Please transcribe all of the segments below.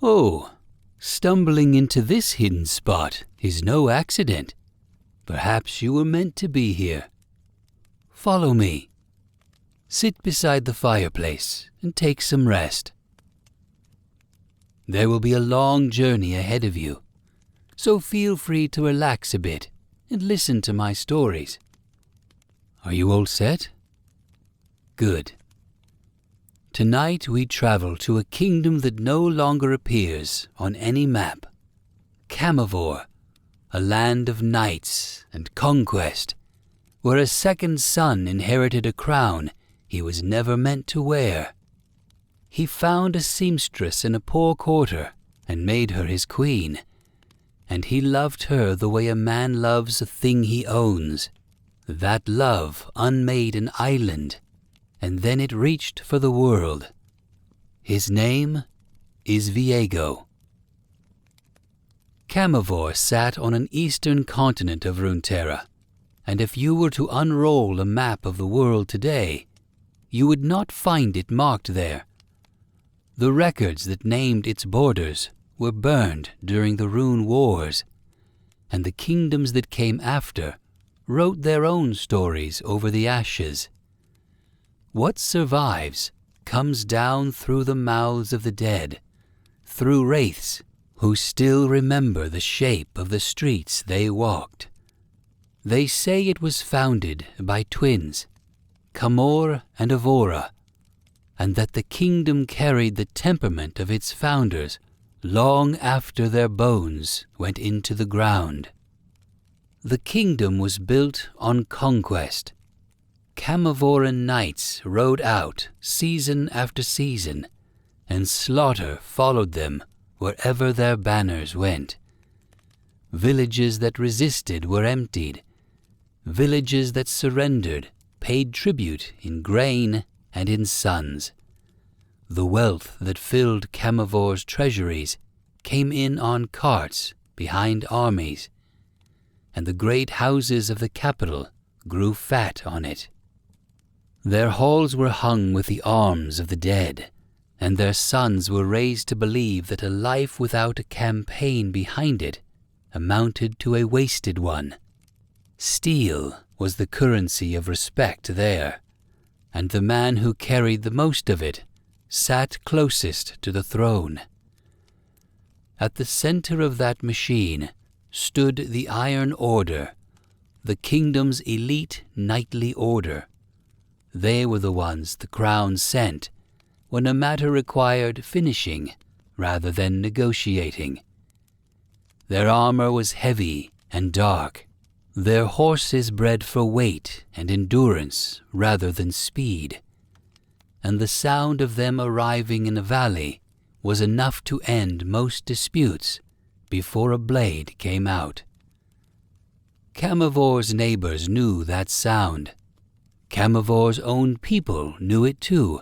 Oh, stumbling into this hidden spot is no accident. Perhaps you were meant to be here. Follow me. Sit beside the fireplace and take some rest. There will be a long journey ahead of you, so feel free to relax a bit and listen to my stories. Are you all set? Good. Tonight we travel to a kingdom that no longer appears on any map. Camavor, a land of knights and conquest, where a second son inherited a crown he was never meant to wear. He found a seamstress in a poor quarter and made her his queen, and he loved her the way a man loves a thing he owns. That love unmade an island, and then it reached for the world. His name is Viego. Camavor sat on an eastern continent of Runeterra, and if you were to unroll a map of the world today, you would not find it marked there. The records that named its borders were burned during the Rune Wars, and the kingdoms that came after wrote their own stories over the ashes. What survives comes down through the mouths of the dead, through wraiths who still remember the shape of the streets they walked. They say it was founded by twins, Camor and Avora, and that the kingdom carried the temperament of its founders long after their bones went into the ground. The kingdom was built on conquest. Camavoran knights rode out season after season, and slaughter followed them wherever their banners went. Villages that resisted were emptied. Villages that surrendered paid tribute in grain and in sons. The wealth that filled Camavor's treasuries came in on carts behind armies, and the great houses of the capital grew fat on it. Their halls were hung with the arms of the dead, and their sons were raised to believe that a life without a campaign behind it amounted to a wasted one. Steel was the currency of respect there, and the man who carried the most of it sat closest to the throne. At the center of that machine stood the Iron Order, the kingdom's elite knightly order. They were the ones the crown sent when a matter required finishing rather than negotiating. Their armor was heavy and dark, their horses bred for weight and endurance rather than speed, and the sound of them arriving in a valley was enough to end most disputes before a blade came out. Camavor's neighbors knew that sound. Camavor's own people knew it too,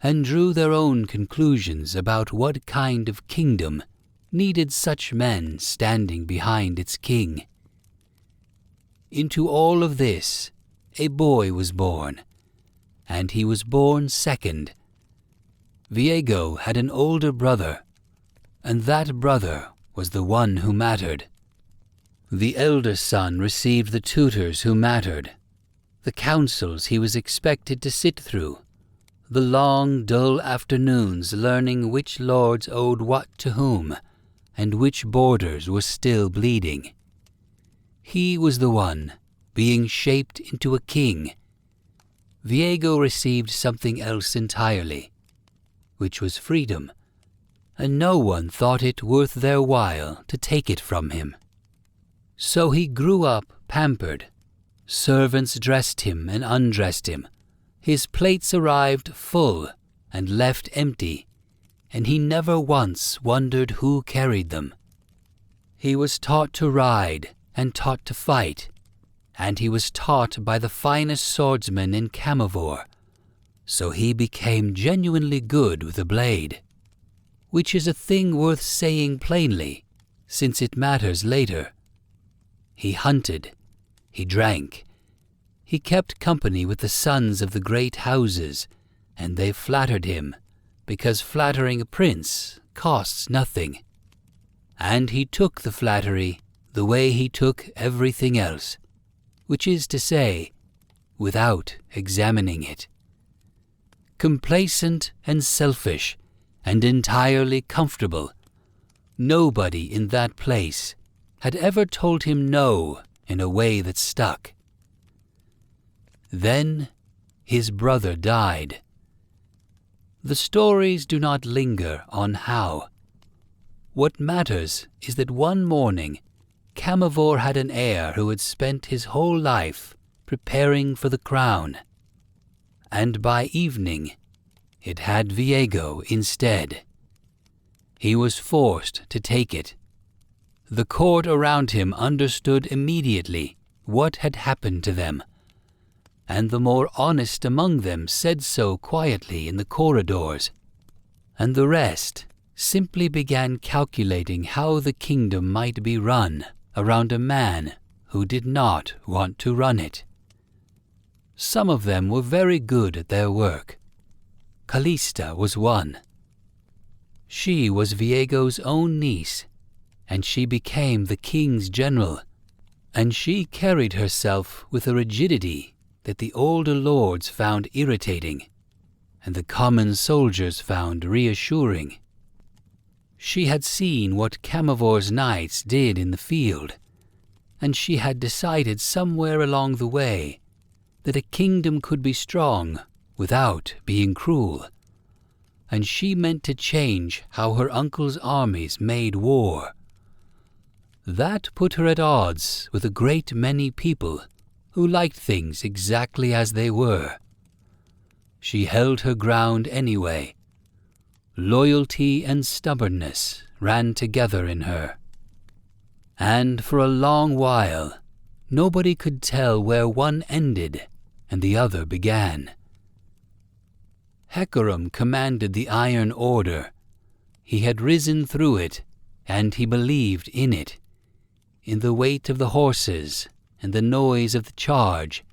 and drew their own conclusions about what kind of kingdom needed such men standing behind its king. Into all of this, a boy was born, and he was born second. Viego had an older brother, and that brother was the one who mattered. The elder son received the tutors who mattered, the councils he was expected to sit through, the long, dull afternoons learning which lords owed what to whom, and which borders were still bleeding. He was the one being shaped into a king. Viego received something else entirely, which was freedom, and no one thought it worth their while to take it from him. So he grew up pampered. Servants dressed him and undressed him. His plates arrived full and left empty, and he never once wondered who carried them. He was taught to ride and taught to fight, and he was taught by the finest swordsmen in Camavor, so he became genuinely good with a blade, which is a thing worth saying plainly, since it matters later. He hunted, he drank, he kept company with the sons of the great houses, and they flattered him, because flattering a prince costs nothing. And he took the flattery the way he took everything else, which is to say, without examining it. Complacent and selfish and entirely comfortable, nobody in that place had ever told him no in a way that stuck. Then his brother died. The stories do not linger on how. What matters is that one morning Camivore had an heir who had spent his whole life preparing for the crown, and by evening it had Viego instead. He was forced to take it. The court around him understood immediately what had happened to them, and the more honest among them said so quietly in the corridors, and the rest simply began calculating how the kingdom might be run around a man who did not want to run it. Some of them were very good at their work. Callista was one. She was Viego's own niece, and she became the king's general, and she carried herself with a rigidity that the older lords found irritating, and the common soldiers found reassuring. She had seen what Camivore's knights did in the field, and she had decided somewhere along the way that a kingdom could be strong without being cruel, and she meant to change how her uncle's armies made war. That put her at odds with a great many people who liked things exactly as they were. She held her ground anyway. Loyalty and stubbornness ran together in her. And for a long while, nobody could tell where one ended and the other began. Hecarim commanded the Iron Order. He had risen through it, and he believed in it, in the weight of the horses and the noise of the charge,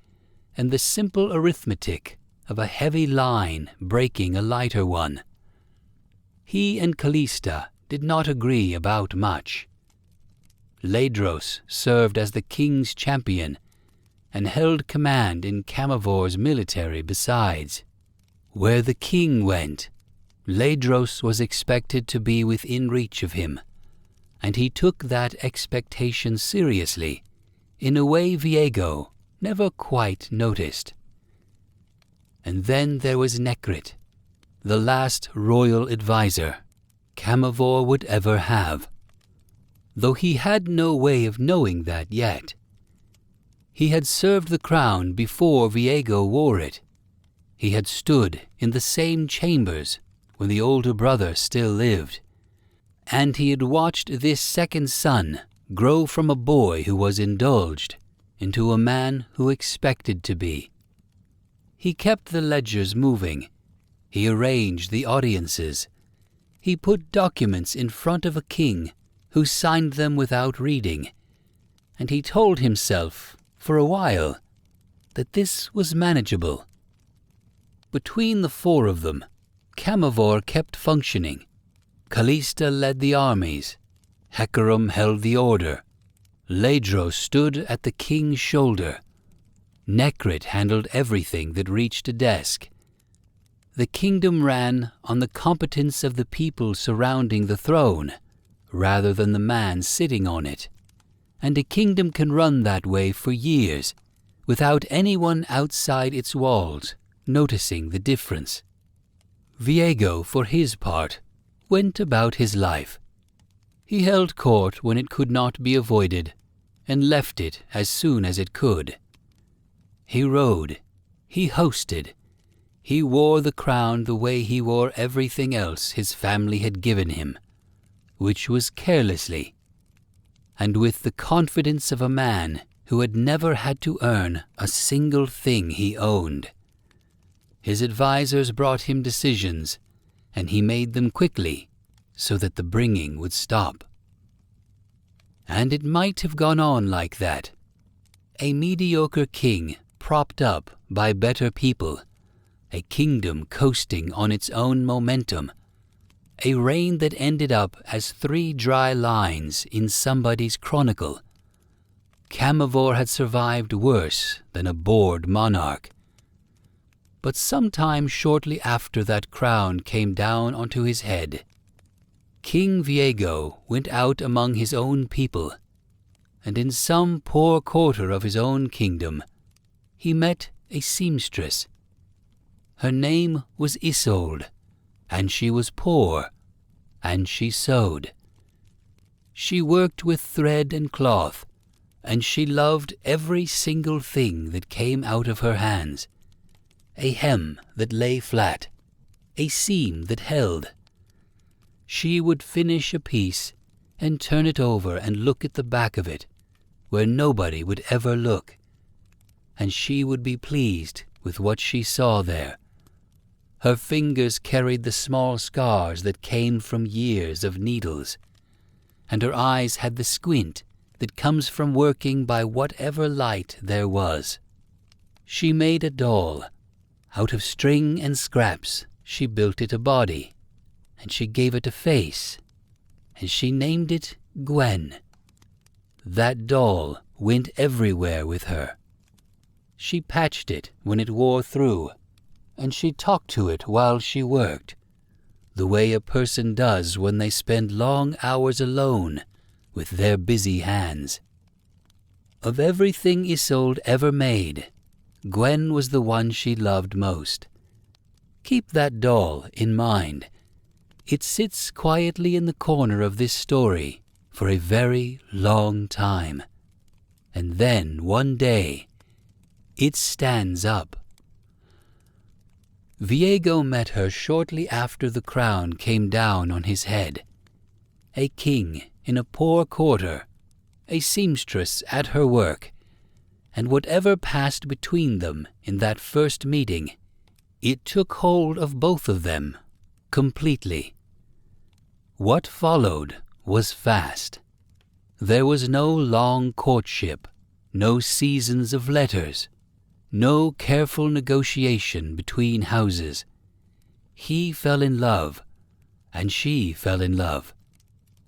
and the simple arithmetic of a heavy line breaking a lighter one. He and Callista did not agree about much. Ledros served as the king's champion and held command in Camivore's military besides. Where the king went, Ledros was expected to be within reach of him, and he took that expectation seriously in a way Viego never quite noticed. And then there was Nekrit, the last royal advisor Camivore would ever have, though he had no way of knowing that yet. He had served the crown before Viego wore it. He had stood in the same chambers when the older brother still lived, and he had watched this second son grow from a boy who was indulged into a man who expected to be. He kept the ledgers moving. He arranged the audiences. He put documents in front of a king who signed them without reading, and he told himself, for a while, that this was manageable. Between the four of them, Camivore kept functioning. Callista led the armies. Hecarim held the order. Ledros stood at the king's shoulder. Nekrit handled everything that reached a desk. The kingdom ran on the competence of the people surrounding the throne, rather than the man sitting on it. And a kingdom can run that way for years, without anyone outside its walls noticing the difference. Viego, for his part, went about his life. He held court when it could not be avoided, and left it as soon as it could. He rode, he hosted, he wore the crown the way he wore everything else his family had given him, which was carelessly, and with the confidence of a man who had never had to earn a single thing he owned. His advisors brought him decisions, and he made them quickly so that the bringing would stop. And it might have gone on like that. A mediocre king propped up by better people, a kingdom coasting on its own momentum, a reign that ended up as 3 dry lines in somebody's chronicle. Camivore had survived worse than a bored monarch. But sometime shortly after that crown came down onto his head, King Viego went out among his own people, and in some poor quarter of his own kingdom he met a seamstress. Her name was Isolde, and she was poor, and she sewed. She worked with thread and cloth, and she loved every single thing that came out of her hands. A hem that lay flat, a seam that held. She would finish a piece and turn it over and look at the back of it, where nobody would ever look, and she would be pleased with what she saw there. Her fingers carried the small scars that came from years of needles, and her eyes had the squint that comes from working by whatever light there was. She made a doll. Out of string and scraps she built it a body, and she gave it a face, and she named it Gwen. That doll went everywhere with her. She patched it when it wore through, and she talked to it while she worked, the way a person does when they spend long hours alone with their busy hands. Of everything Isolde ever made, Gwen was the one she loved most. Keep that doll in mind. It sits quietly in the corner of this story for a very long time. And then, one day, it stands up. Viego met her shortly after the crown came down on his head. A king in a poor quarter, a seamstress at her work, and whatever passed between them in that first meeting, it took hold of both of them completely. What followed was fast. There was no long courtship, no seasons of letters, no careful negotiation between houses. He fell in love, and she fell in love,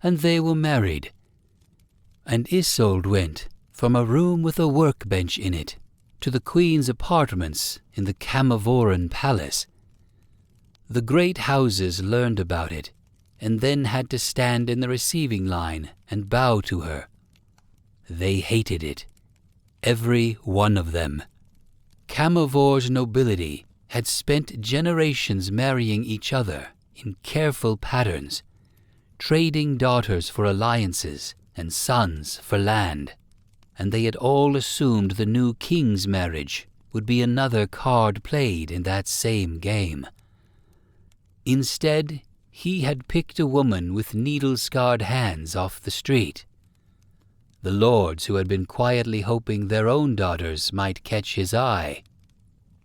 and they were married. And Isolde went from a room with a workbench in it to the queen's apartments in the Camivoran palace. The great houses learned about it, and then had to stand in the receiving line and bow to her. They hated it, every one of them. Camivore's nobility had spent generations marrying each other in careful patterns, trading daughters for alliances and sons for land, and they had all assumed the new king's marriage would be another card played in that same game. Instead, he had picked a woman with needle-scarred hands off the street. The lords who had been quietly hoping their own daughters might catch his eye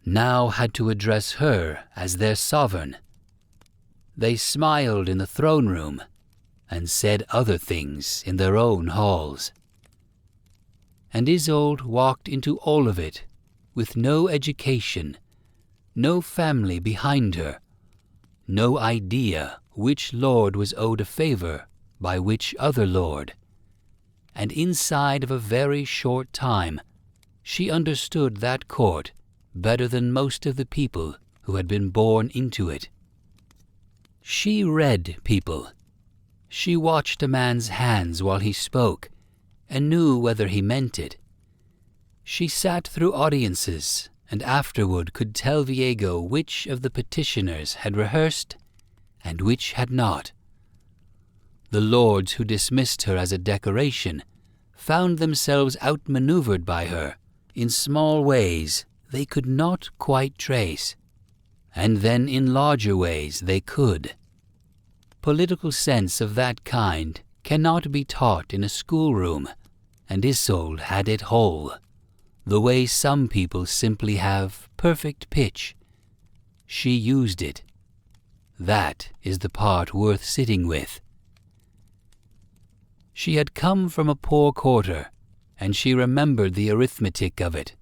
now had to address her as their sovereign. They smiled in the throne room and said other things in their own halls. And Isolde walked into all of it with no education, no family behind her, no idea which lord was owed a favor by which other lord. And inside of a very short time, she understood that court better than most of the people who had been born into it. She read people. She watched a man's hands while he spoke and knew whether he meant it. She sat through audiences and afterward could tell Viego which of the petitioners had rehearsed and which had not. The lords who dismissed her as a decoration found themselves outmaneuvered by her in small ways they could not quite trace, and then in larger ways they could. Political sense of that kind cannot be taught in a schoolroom, and Isolde had it whole, the way some people simply have perfect pitch. She used it. That is the part worth sitting with. She had come from a poor quarter, and she remembered the arithmetic of it.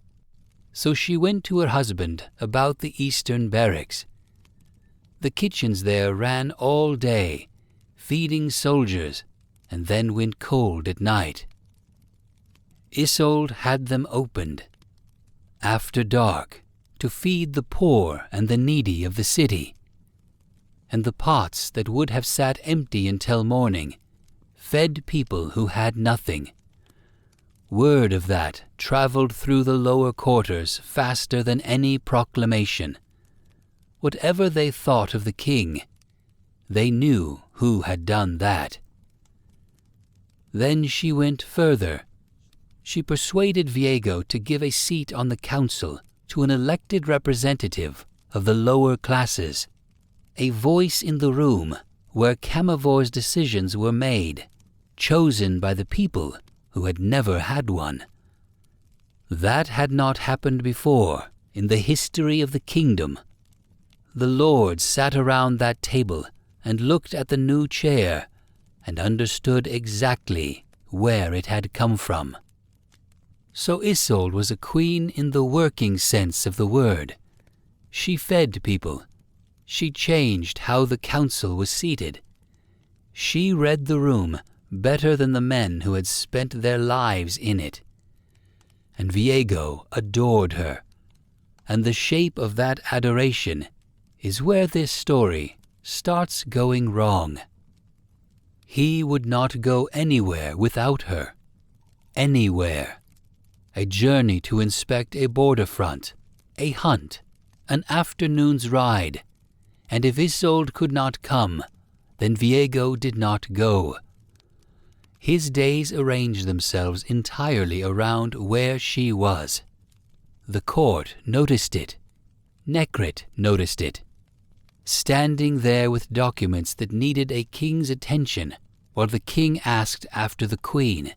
So she went to her husband about the eastern barracks. The kitchens there ran all day, feeding soldiers, and then went cold at night. Isolde had them opened, after dark, to feed the poor and the needy of the city. And the pots that would have sat empty until morning fed people who had nothing. Word of that travelled through the lower quarters faster than any proclamation. Whatever they thought of the king, they knew who had done that. Then she went further. She persuaded Viego to give a seat on the council to an elected representative of the lower classes, a voice in the room where Camivor's decisions were made, chosen by the people who had never had one. That had not happened before in the history of the kingdom. The lords sat around that table and looked at the new chair and understood exactly where it had come from. So Isolde was a queen in the working sense of the word. She fed people. She changed how the council was seated. She read the room better than the men who had spent their lives in it. And Viego adored her. And the shape of that adoration is where this story starts going wrong. He would not go anywhere without her. Anywhere. A journey to inspect a border front, a hunt, an afternoon's ride. And if Isolde could not come, then Viego did not go. His days arranged themselves entirely around where she was. The court noticed it. Necrit noticed it. Standing there with documents that needed a king's attention while the king asked after the queen.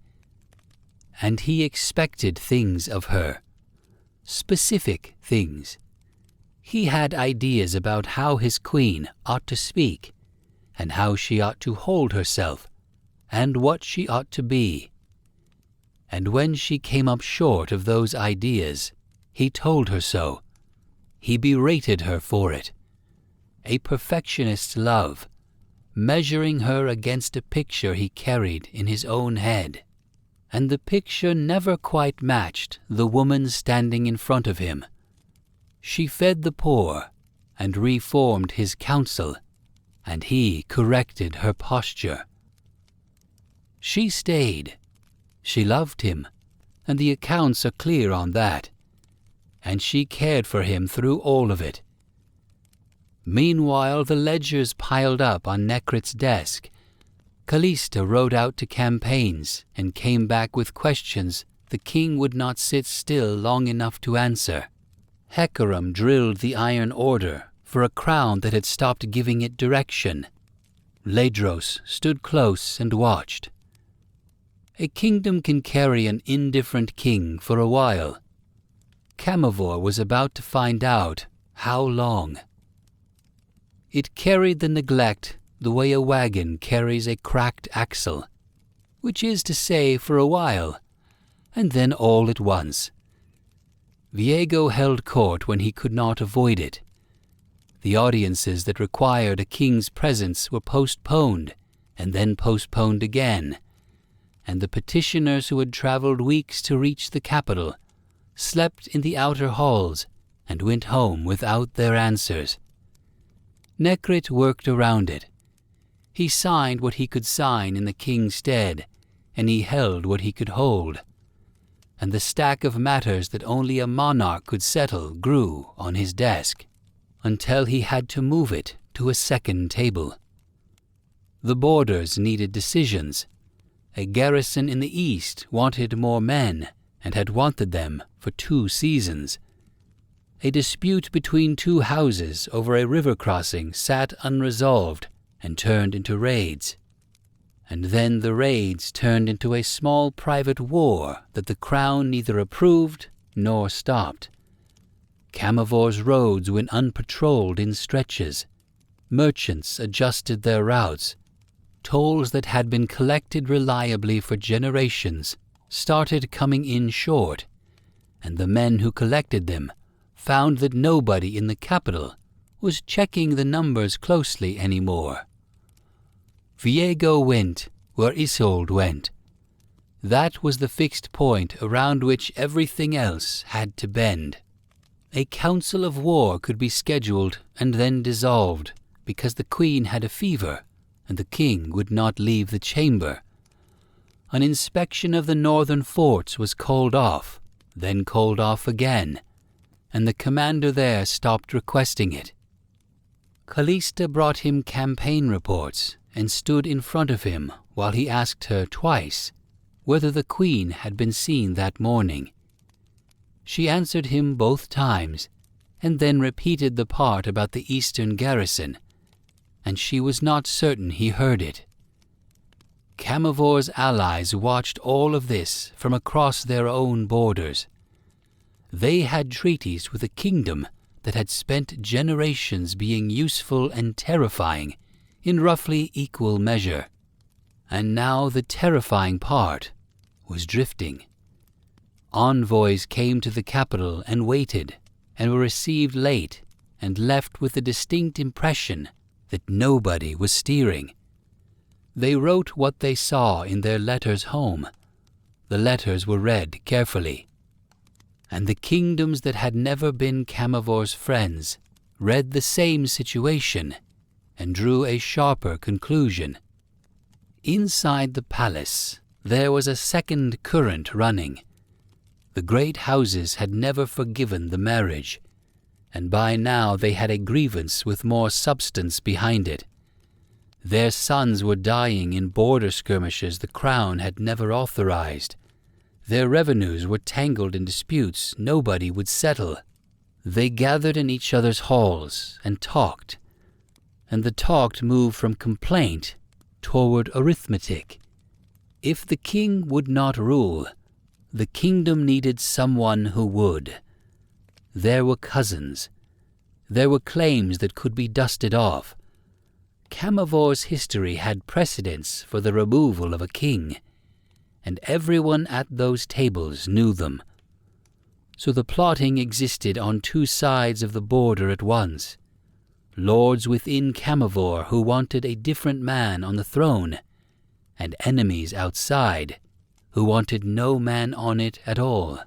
And he expected things of her. Specific things. He had ideas about how his queen ought to speak, and how she ought to hold herself, and what she ought to be. And when she came up short of those ideas, he told her so. He berated her for it. A perfectionist's love, measuring her against a picture he carried in his own head. And the picture never quite matched the woman standing in front of him. She fed the poor and reformed his counsel, and he corrected her posture. She stayed. She loved him, and the accounts are clear on that. And she cared for him through all of it. Meanwhile, the ledgers piled up on Necrit's desk. Callista rode out to campaigns and came back with questions the king would not sit still long enough to answer. Hecarim drilled the Iron Order for a crown that had stopped giving it direction. Ledros stood close and watched. A kingdom can carry an indifferent king for a while. Camivor was about to find out how long. It carried the neglect the way a wagon carries a cracked axle, which is to say for a while, and then all at once. Viego held court when he could not avoid it. The audiences that required a king's presence were postponed, and then postponed again, and the petitioners who had travelled weeks to reach the capital slept in the outer halls and went home without their answers. Necrit worked around it. He signed what he could sign in the king's stead, and he held what he could hold. And the stack of matters that only a monarch could settle grew on his desk, until he had to move it to a second table. The borders needed decisions. A garrison in the east wanted more men, and had wanted them for 2 seasons. A dispute between 2 houses over a river crossing sat unresolved and turned into raids. And then the raids turned into a small private war that the crown neither approved nor stopped. Camivor's roads went unpatrolled in stretches. Merchants adjusted their routes. Tolls that had been collected reliably for generations started coming in short, and the men who collected them found that nobody in the capital was checking the numbers closely anymore. Viego went where Isolde went. That was the fixed point around which everything else had to bend. A council of war could be scheduled and then dissolved because the queen had a fever and the king would not leave the chamber. An inspection of the northern forts was called off, then called off again, and the commander there stopped requesting it. Callista brought him campaign reports and stood in front of him while he asked her twice whether the queen had been seen that morning. She answered him both times, and then repeated the part about the eastern garrison, and she was not certain he heard it. Camavor's allies watched all of this from across their own borders. They had treaties with a kingdom that had spent generations being useful and terrifying in roughly equal measure, and now the terrifying part was drifting. Envoys came to the capital and waited, and were received late and left with the distinct impression that nobody was steering. They wrote what they saw in their letters home. The letters were read carefully. And the kingdoms that had never been Camavor's friends read the same situation and drew a sharper conclusion. Inside the palace, there was a second current running. The great houses had never forgiven the marriage, and by now they had a grievance with more substance behind it. Their sons were dying in border skirmishes the crown had never authorized. Their revenues were tangled in disputes nobody would settle. They gathered in each other's halls and talked, and the talk moved from complaint toward arithmetic. If the king would not rule, the kingdom needed someone who would. There were cousins. There were claims that could be dusted off. Camavor's history had precedents for the removal of a king, and everyone at those tables knew them. So the plotting existed on two sides of the border at once. Lords within Camavor who wanted a different man on the throne, and enemies outside who wanted no man on it at all.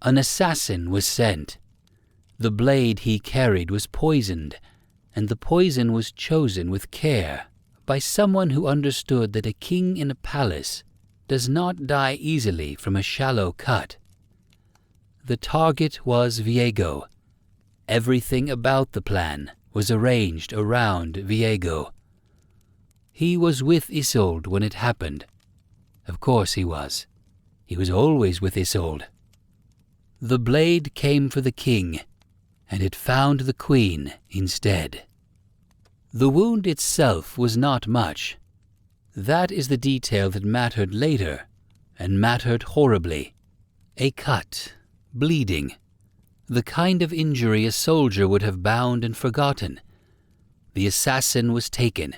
An assassin was sent. The blade he carried was poisoned, and the poison was chosen with care by someone who understood that a king in a palace does not die easily from a shallow cut. The target was Viego. Everything about the plan was arranged around Viego. He was with Isolde when it happened. Of course he was. He was always with Isolde. The blade came for the king, and it found the queen instead. The wound itself was not much. That is the detail that mattered later, and mattered horribly. A cut, bleeding, the kind of injury a soldier would have bound and forgotten. The assassin was taken.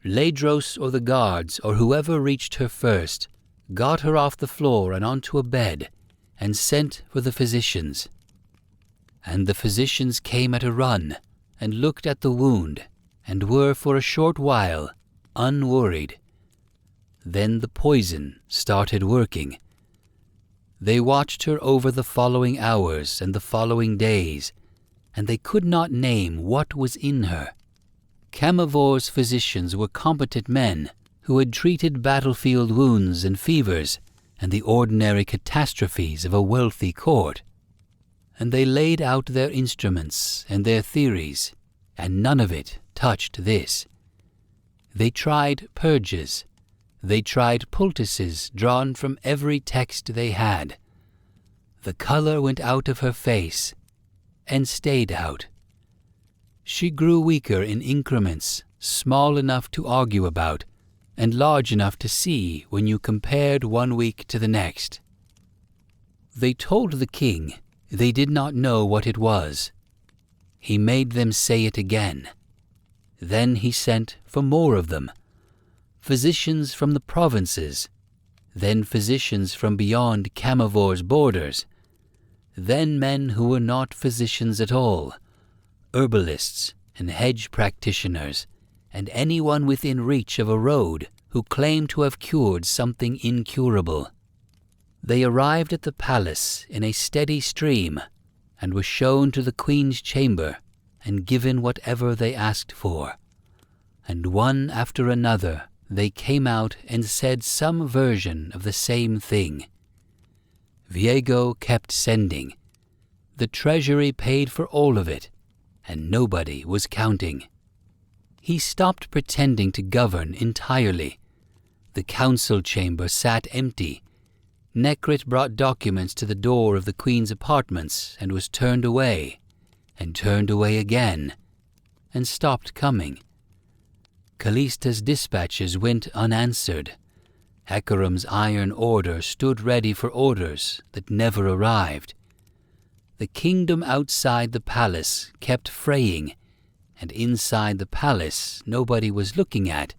Ledros or the guards or whoever reached her first got her off the floor and onto a bed and sent for the physicians. And the physicians came at a run and looked at the wound and were for a short while unworried. Then the poison started working. They watched her over the following hours and the following days, and they could not name what was in her. Camavor's physicians were competent men who had treated battlefield wounds and fevers and the ordinary catastrophes of a wealthy court, and they laid out their instruments and their theories, and none of it touched this. They tried purges. They tried poultices drawn from every text they had. The color went out of her face and stayed out. She grew weaker in increments, small enough to argue about, and large enough to see when you compared one week to the next. They told the king they did not know what it was. He made them say it again. Then he sent for more of them. Physicians from the provinces, then physicians from beyond Camavor's borders, then men who were not physicians at all, herbalists and hedge practitioners, and anyone within reach of a road who claimed to have cured something incurable. They arrived at the palace in a steady stream and were shown to the queen's chamber and given whatever they asked for. And one after another they came out and said some version of the same thing. Viego kept sending. The treasury paid for all of it, and nobody was counting. He stopped pretending to govern entirely. The council chamber sat empty. Nekrit brought documents to the door of the queen's apartments and was turned away again, and stopped coming. Callista's dispatches went unanswered. Hecarim's iron order stood ready for orders that never arrived. The kingdom outside the palace kept fraying, and inside the palace nobody was looking at,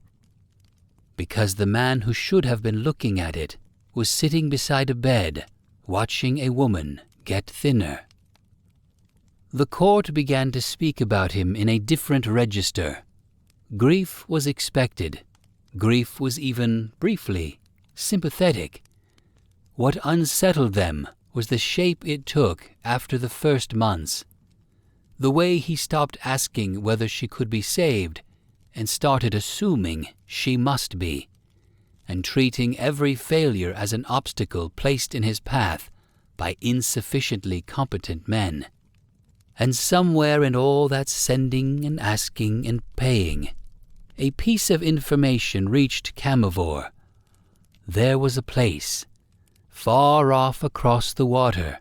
because the man who should have been looking at it was sitting beside a bed, watching a woman get thinner. The court began to speak about him in a different register. Grief was expected. Grief was even, briefly, sympathetic. What unsettled them was the shape it took after the first months. The way he stopped asking whether she could be saved and started assuming she must be, and treating every failure as an obstacle placed in his path by insufficiently competent men. And somewhere in all that sending and asking and paying, a piece of information reached Camivore. There was a place, far off across the water,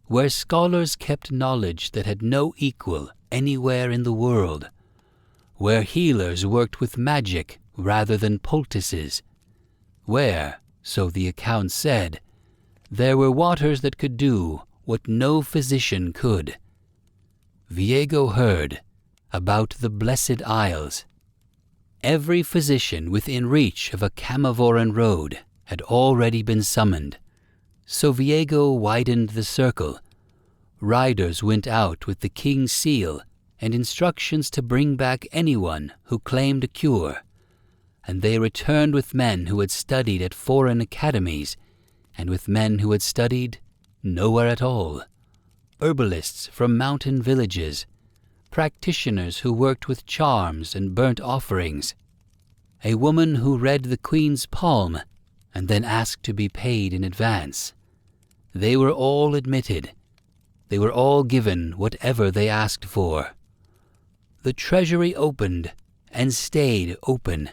where scholars kept knowledge that had no equal anywhere in the world, where healers worked with magic rather than poultices, where, so the account said, there were waters that could do what no physician could. Viego heard about the Blessed Isles. Every physician within reach of a Camivoran road had already been summoned, so Viego widened the circle. Riders went out with the king's seal and instructions to bring back anyone who claimed a cure, and they returned with men who had studied at foreign academies and with men who had studied nowhere at all, herbalists from mountain villages, practitioners who worked with charms and burnt offerings, a woman who read the queen's palm and then asked to be paid in advance. They were all admitted. They were all given whatever they asked for. The treasury opened and stayed open.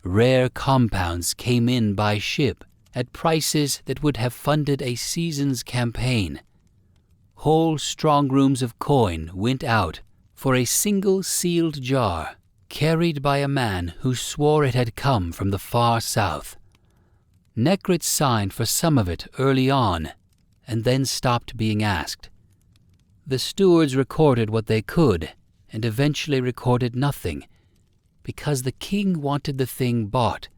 Rare compounds came in by ship at prices that would have funded a season's campaign. Whole strong rooms of coin went out for a single sealed jar carried by a man who swore it had come from the far south. Nekrit signed for some of it early on and then stopped being asked. The stewards recorded what they could and eventually recorded nothing, because the king wanted the thing bought,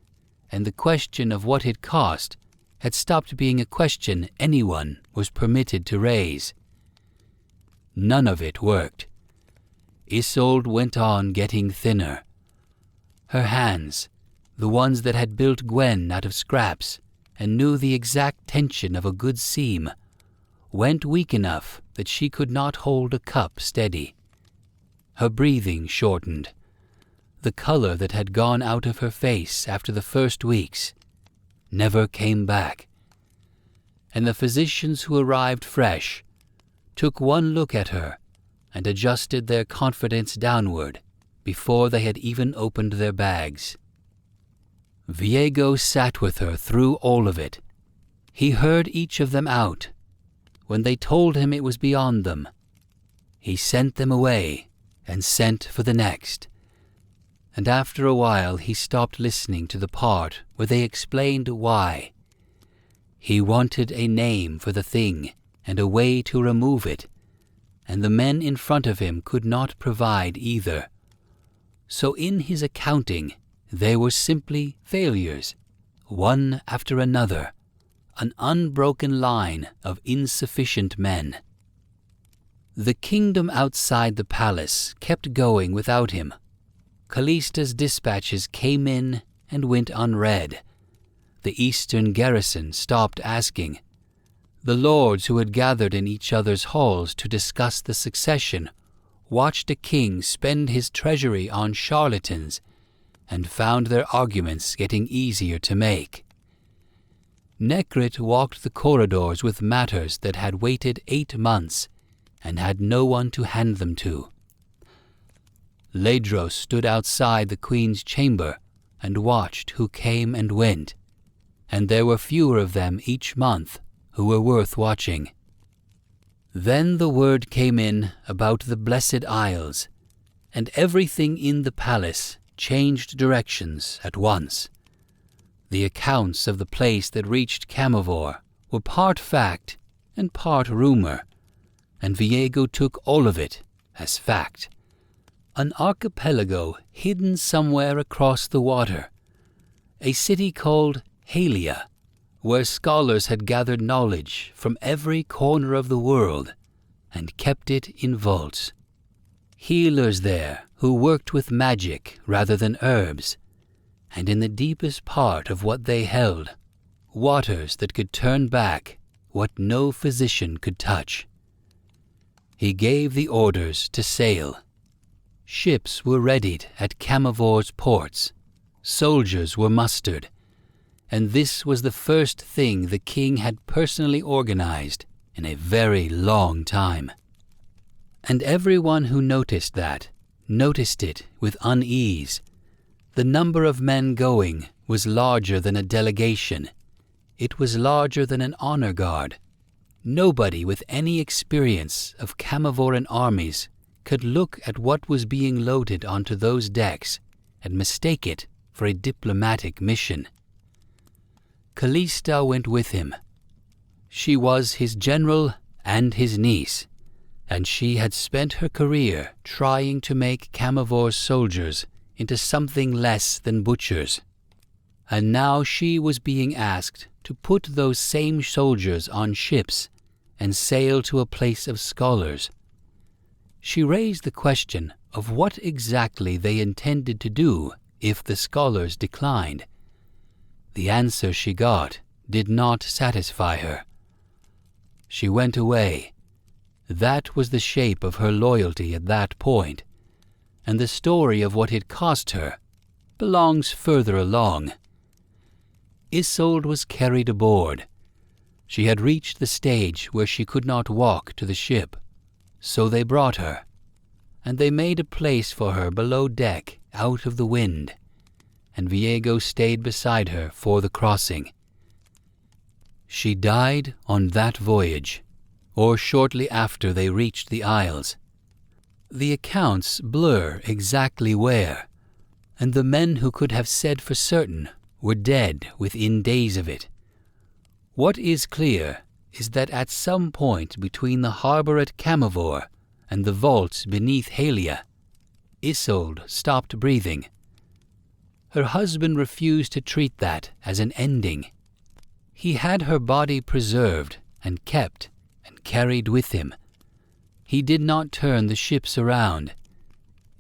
and the question of what it cost had stopped being a question anyone was permitted to raise. None of it worked. Isolde went on getting thinner. Her hands, the ones that had built Gwen out of scraps and knew the exact tension of a good seam, went weak enough that she could not hold a cup steady. Her breathing shortened. The color that had gone out of her face after the first weeks never came back. And the physicians who arrived fresh took one look at her and adjusted their confidence downward before they had even opened their bags. Viego sat with her through all of it. He heard each of them out. When they told him it was beyond them, he sent them away and sent for the next. And after a while he stopped listening to the part where they explained why. He wanted a name for the thing and a way to remove it, and the men in front of him could not provide either. So in his accounting they were simply failures, one after another, an unbroken line of insufficient men. The kingdom outside the palace kept going without him. Callista's dispatches came in and went unread. The eastern garrison stopped asking. The lords who had gathered in each other's halls to discuss the succession watched a king spend his treasury on charlatans and found their arguments getting easier to make. Nekrit walked the corridors with matters that had waited 8 months and had no one to hand them to. Ledros stood outside the queen's chamber and watched who came and went, and there were fewer of them each month who were worth watching. Then the word came in about the Blessed Isles, and everything in the palace changed directions at once. The accounts of the place that reached Camivor were part fact and part rumor, and Viego took all of it as fact. An archipelago hidden somewhere across the water, a city called Halia, where scholars had gathered knowledge from every corner of the world and kept it in vaults. Healers there who worked with magic rather than herbs, and in the deepest part of what they held, waters that could turn back what no physician could touch. He gave the orders to sail. Ships were readied at Camivor's ports. Soldiers were mustered, and this was the first thing the king had personally organized in a very long time. And everyone who noticed that noticed it with unease. The number of men going was larger than a delegation. It was larger than an honor guard. Nobody with any experience of Camivoran armies could look at what was being loaded onto those decks and mistake it for a diplomatic mission. Callista went with him. She was his general and his niece, and she had spent her career trying to make Camivor's soldiers into something less than butchers. And now she was being asked to put those same soldiers on ships and sail to a place of scholars. She raised the question of what exactly they intended to do if the scholars declined. The answer she got did not satisfy her. She went away. That was the shape of her loyalty at that point, and the story of what it cost her belongs further along. Isolde was carried aboard. She had reached the stage where she could not walk to the ship, so they brought her, and they made a place for her below deck out of the wind, and Viego stayed beside her for the crossing. She died on that voyage, or shortly after they reached the Isles. The accounts blur exactly where, and the men who could have said for certain were dead within days of it. What is clear is that at some point between the harbor at Camivor and the vaults beneath Halia, Isolde stopped breathing. Her husband refused to treat that as an ending. He had her body preserved and kept and carried with him. He did not turn the ships around.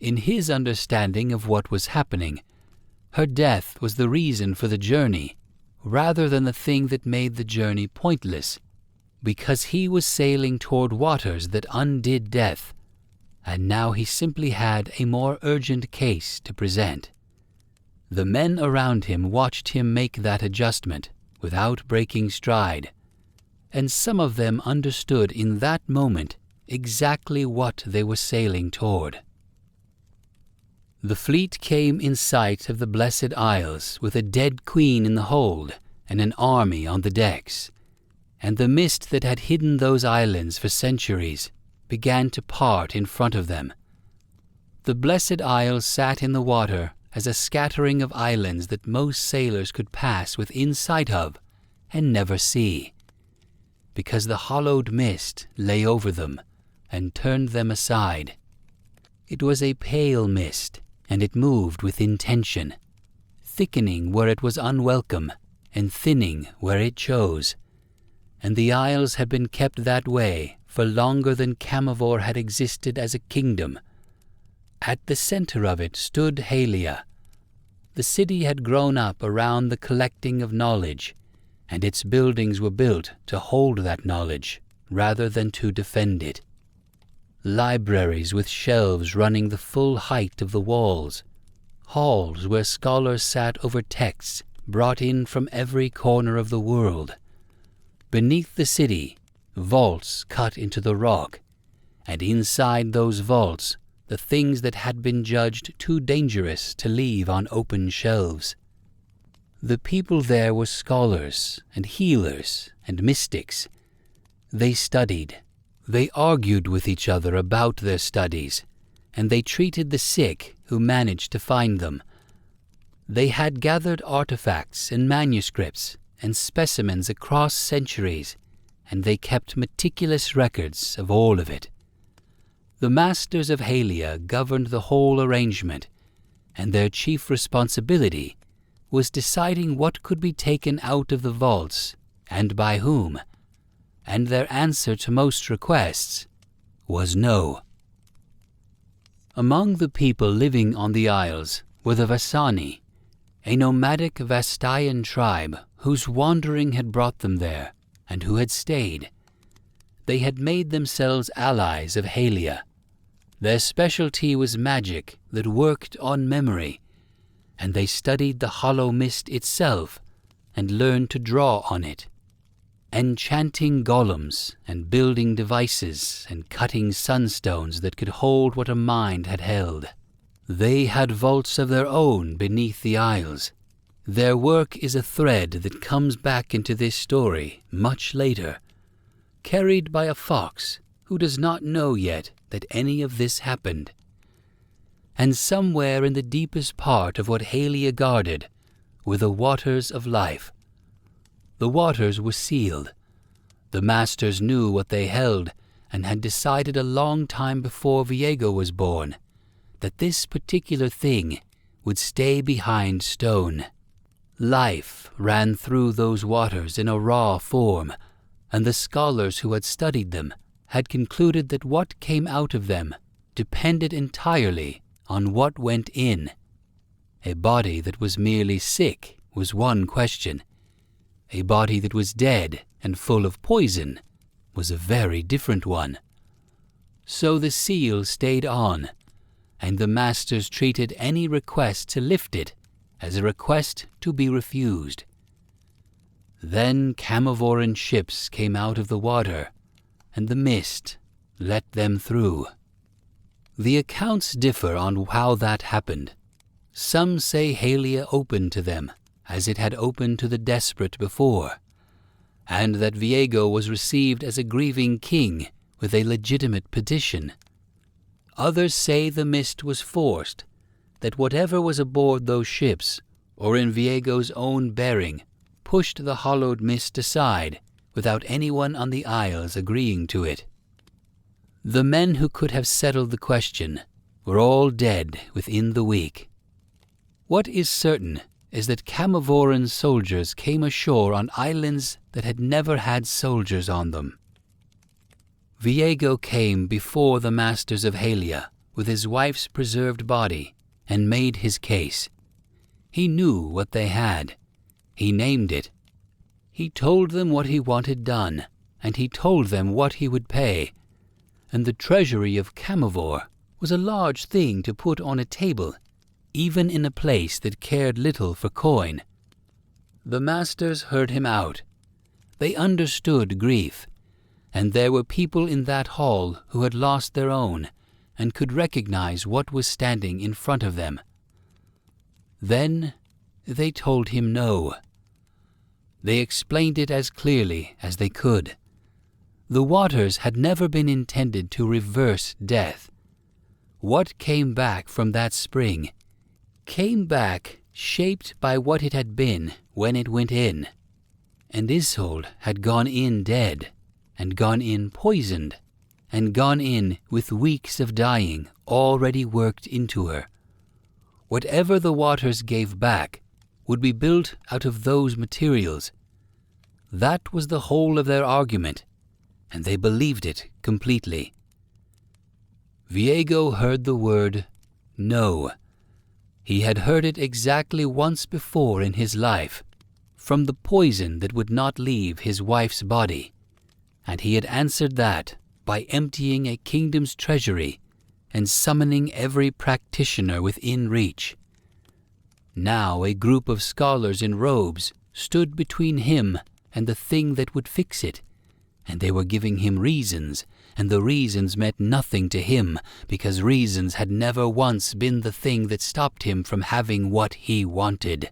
In his understanding of what was happening, her death was the reason for the journey, rather than the thing that made the journey pointless, because he was sailing toward waters that undid death, and now he simply had a more urgent case to present. The men around him watched him make that adjustment without breaking stride, and some of them understood in that moment exactly what they were sailing toward. The fleet came in sight of the Blessed Isles with a dead queen in the hold and an army on the decks, and the mist that had hidden those islands for centuries began to part in front of them. The Blessed Isles sat in the water as a scattering of islands that most sailors could pass within sight of and never see, because the hollowed mist lay over them and turned them aside. It was a pale mist, and it moved with intention, thickening where it was unwelcome and thinning where it chose, and the isles had been kept that way for longer than Camivor had existed as a kingdom. At the center of it stood Halia. The city had grown up around the collecting of knowledge, and its buildings were built to hold that knowledge rather than to defend it. Libraries with shelves running the full height of the walls, halls where scholars sat over texts brought in from every corner of the world. Beneath the city, vaults cut into the rock, and inside those vaults, the things that had been judged too dangerous to leave on open shelves. The people there were scholars and healers and mystics. They studied. They argued with each other about their studies, and they treated the sick who managed to find them. They had gathered artifacts and manuscripts and specimens across centuries, and they kept meticulous records of all of it. The masters of Halia governed the whole arrangement, and their chief responsibility was deciding what could be taken out of the vaults and by whom, and their answer to most requests was no. Among the people living on the Isles were the Vasani, a nomadic Vastayan tribe whose wandering had brought them there and who had stayed. They had made themselves allies of Halia. Their specialty was magic that worked on memory, and they studied the hollow mist itself and learned to draw on it, enchanting golems and building devices and cutting sunstones that could hold what a mind had held. They had vaults of their own beneath the Isles. Their work is a thread that comes back into this story much later, carried by a fox who does not know yet that any of this happened. And somewhere in the deepest part of what Halia guarded were the waters of life. The waters were sealed. The masters knew what they held and had decided a long time before Viego was born that this particular thing would stay behind stone. Life ran through those waters in a raw form, and the scholars who had studied them had concluded that what came out of them depended entirely on what went in. A body that was merely sick was one question. A body that was dead and full of poison was a very different one. So the seal stayed on, and the masters treated any request to lift it as a request to be refused. Then Camivoran ships came out of the water, and the mist let them through. The accounts differ on how that happened. Some say Halia opened to them, as it had opened to the desperate before, and that Viego was received as a grieving king with a legitimate petition. Others say the mist was forced, that whatever was aboard those ships, or in Viego's own bearing, pushed the hollowed mist aside without anyone on the Isles agreeing to it. The men who could have settled the question were all dead within the week. What is certain is that Camivoran soldiers came ashore on islands that had never had soldiers on them. Viego came before the masters of Halia with his wife's preserved body and made his case. He knew what they had. He named it. He told them what he wanted done, and he told them what he would pay. And the treasury of Camivor was a large thing to put on a table, even in a place that cared little for coin. The masters heard him out. They understood grief, and there were people in that hall who had lost their own and could recognize what was standing in front of them. Then they told him no. They explained it as clearly as they could. The waters had never been intended to reverse death. What came back from that spring came back shaped by what it had been when it went in. And Isolde had gone in dead, and gone in poisoned, and gone in with weeks of dying already worked into her. Whatever the waters gave back would be built out of those materials. That was the whole of their argument, and they believed it completely. Viego heard the word no. He had heard it exactly once before in his life, from the poison that would not leave his wife's body, and he had answered that by emptying a kingdom's treasury and summoning every practitioner within reach. Now a group of scholars in robes stood between him and the thing that would fix it, and they were giving him reasons, and the reasons meant nothing to him, because reasons had never once been the thing that stopped him from having what he wanted.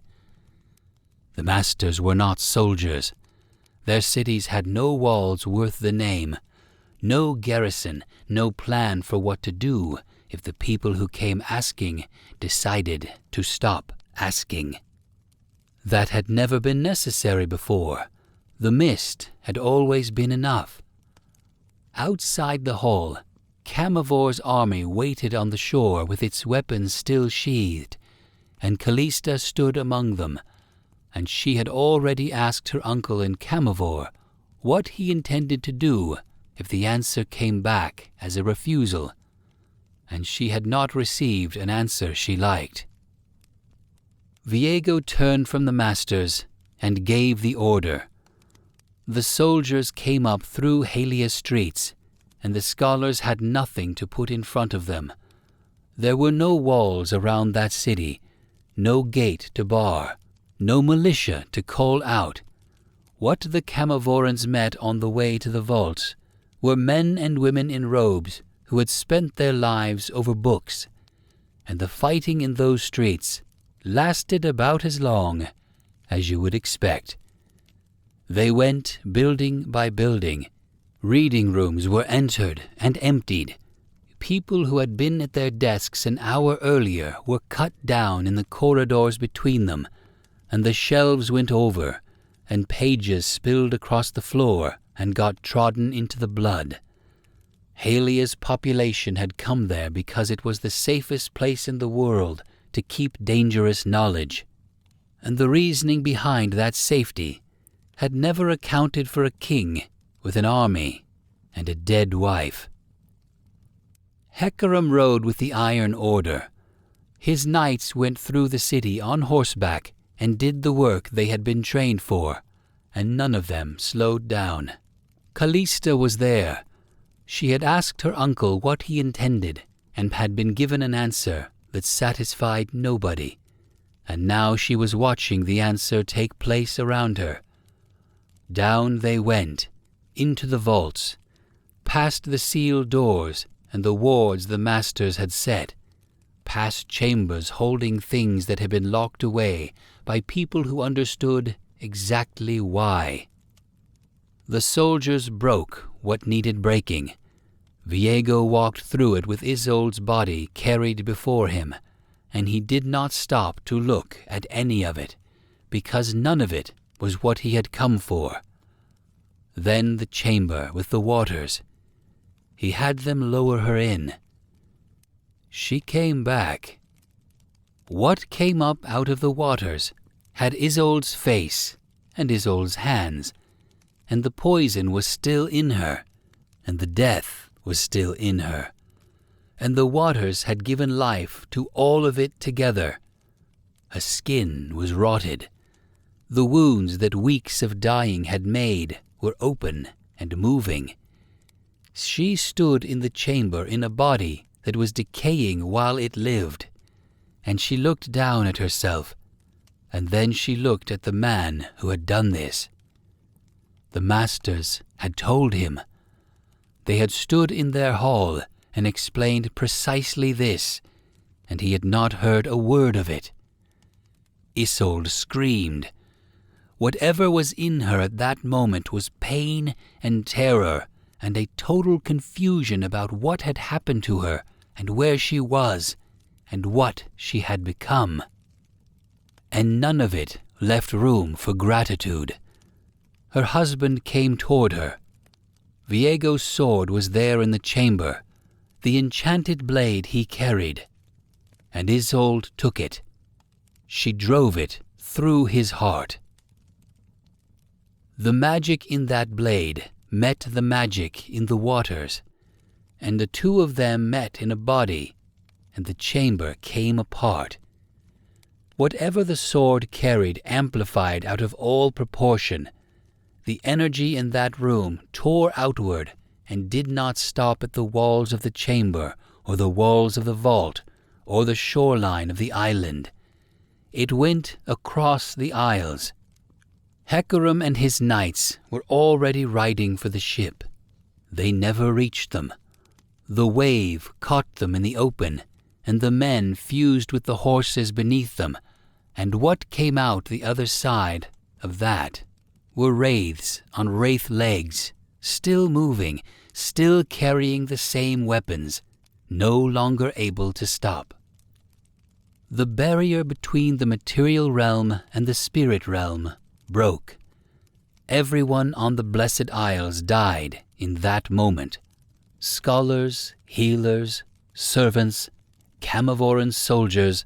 The masters were not soldiers. Their cities had no walls worth the name, no garrison, no plan for what to do if the people who came asking decided to stop asking. That had never been necessary before. The mist had always been enough. Outside the hall, Camivor's army waited on the shore with its weapons still sheathed, and Callista stood among them, and she had already asked her uncle in Camivor what he intended to do if the answer came back as a refusal, and she had not received an answer she liked. Viego turned from the masters and gave the order. The soldiers came up through Halia's streets, and the scholars had nothing to put in front of them. There were no walls around that city, no gate to bar, no militia to call out. What the Camivorans met on the way to the vaults were men and women in robes who had spent their lives over books, and the fighting in those streets lasted about as long as you would expect. They went building by building. Reading rooms were entered and emptied. People who had been at their desks an hour earlier were cut down in the corridors between them, and the shelves went over, and pages spilled across the floor and got trodden into the blood. Halia's population had come there because it was the safest place in the world to keep dangerous knowledge, and the reasoning behind that safety had never accounted for a king with an army and a dead wife. Hecarim rode with the Iron Order. His knights went through the city on horseback and did the work they had been trained for, and none of them slowed down. Callista was there. She had asked her uncle what he intended and had been given an answer that satisfied nobody, and now she was watching the answer take place around her. Down they went, into the vaults, past the sealed doors and the wards the masters had set, past chambers holding things that had been locked away by people who understood exactly why. The soldiers broke what needed breaking. Viego walked through it with Isolde's body carried before him, and he did not stop to look at any of it, because none of it was what he had come for. Then the chamber with the waters. He had them lower her in. She came back. What came up out of the waters had Isolde's face and Isolde's hands, and the poison was still in her, and the death was still in her, and the waters had given life to all of it together. Her skin was rotted. The wounds that weeks of dying had made were open and moving. She stood in the chamber in a body that was decaying while it lived, and she looked down at herself, and then she looked at the man who had done this. The masters had told him. They had stood in their hall and explained precisely this, and he had not heard a word of it. Isolde screamed. Whatever was in her at that moment was pain and terror and a total confusion about what had happened to her and where she was and what she had become. And none of it left room for gratitude. Her husband came toward her. Viego's sword was there in the chamber, the enchanted blade he carried, and Isolde took it. She drove it through his heart. The magic in that blade met the magic in the waters, and the two of them met in a body, and the chamber came apart. Whatever the sword carried amplified out of all proportion. The energy in that room tore outward and did not stop at the walls of the chamber or the walls of the vault or the shoreline of the island. It went across the isles. Hecarim and his knights were already riding for the ship. They never reached them. The wave caught them in the open, and the men fused with the horses beneath them, and what came out the other side of that were wraiths on wraith legs, still moving, still carrying the same weapons, no longer able to stop. The barrier between the material realm and the spirit realm broke. Everyone on the Blessed Isles died in that moment. Scholars, healers, servants, Camavoran soldiers,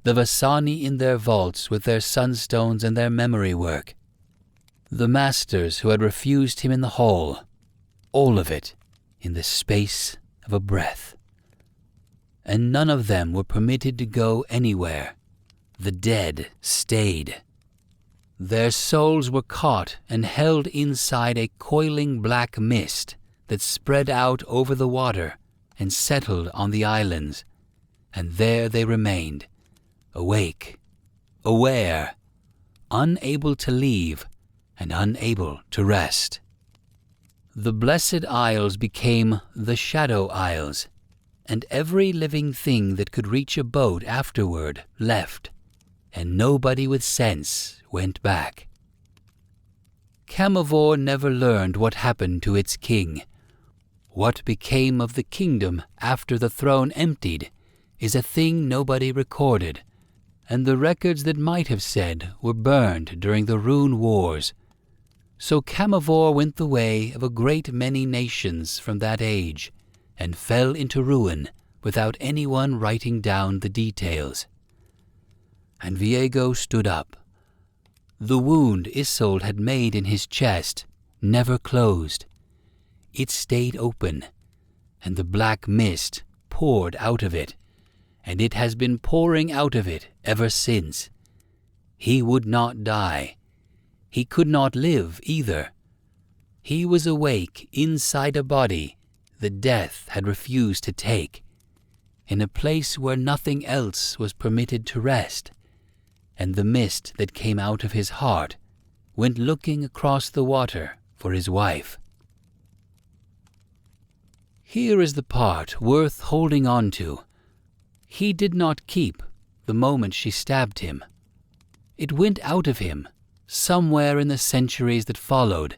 the Vasani in their vaults with their sunstones and their memory work, the masters who had refused him in the hall, all of it in the space of a breath. And none of them were permitted to go anywhere. The dead stayed. Their souls were caught and held inside a coiling black mist that spread out over the water and settled on the islands, and there they remained, awake, aware, unable to leave and unable to rest. The Blessed Isles became the Shadow Isles, and every living thing that could reach a boat afterward left, and nobody with sense went back. Camavor never learned what happened to its king. What became of the kingdom after the throne emptied is a thing nobody recorded, and the records that might have said were burned during the Rune Wars. So Camavor went the way of a great many nations from that age, and fell into ruin without anyone writing down the details. And Viego stood up. The wound Isolde had made in his chest never closed. It stayed open, and the black mist poured out of it, and it has been pouring out of it ever since. He would not die. He could not live either. He was awake inside a body that death had refused to take, in a place where nothing else was permitted to rest, and the mist that came out of his heart went looking across the water for his wife. Here is the part worth holding on to. He did not keep the moment she stabbed him. It went out of him somewhere in the centuries that followed,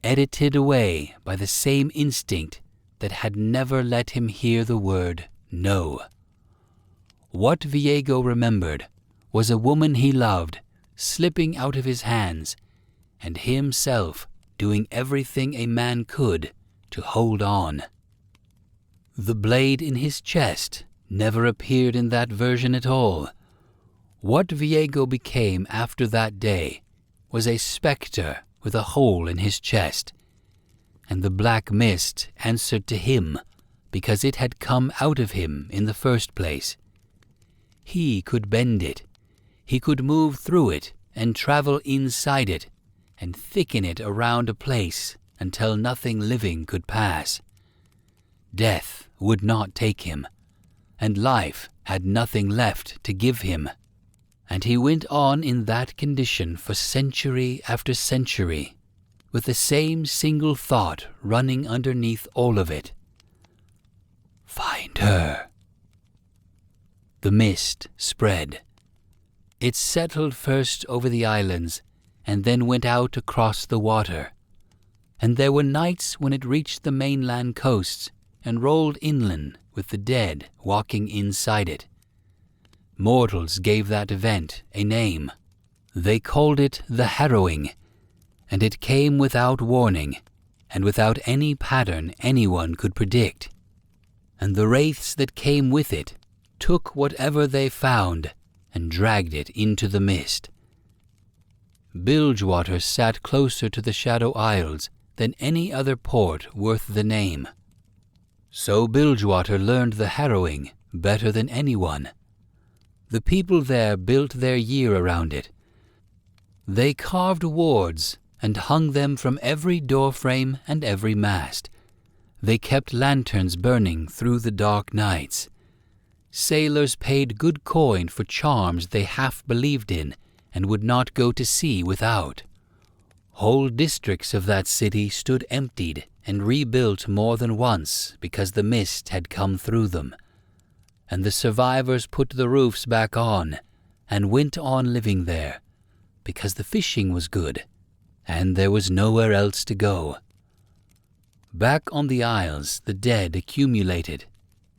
edited away by the same instinct that had never let him hear the word no. What Viego remembered was a woman he loved slipping out of his hands, and himself doing everything a man could to hold on. The blade in his chest never appeared in that version at all. What Viego became after that day was a spectre with a hole in his chest, and the black mist answered to him because it had come out of him in the first place. He could bend it. He could move through it and travel inside it and thicken it around a place until nothing living could pass. Death would not take him, and life had nothing left to give him. And he went on in that condition for century after century, with the same single thought running underneath all of it. Find her. The mist spread. It settled first over the islands, and then went out across the water. And there were nights when it reached the mainland coasts and rolled inland with the dead walking inside it. Mortals gave that event a name. They called it the Harrowing, and it came without warning, and without any pattern anyone could predict. And the wraiths that came with it took whatever they found and dragged it into the mist. Bilgewater sat closer to the Shadow Isles than any other port worth the name. So Bilgewater learned the harrowing better than anyone. The people there built their year around it. They carved wards and hung them from every doorframe and every mast. They kept lanterns burning through the dark nights. Sailors paid good coin for charms they half believed in and would not go to sea without. Whole districts of that city stood emptied and rebuilt more than once because the mist had come through them. And the survivors put the roofs back on and went on living there because the fishing was good and there was nowhere else to go. Back on the Isles, the dead accumulated.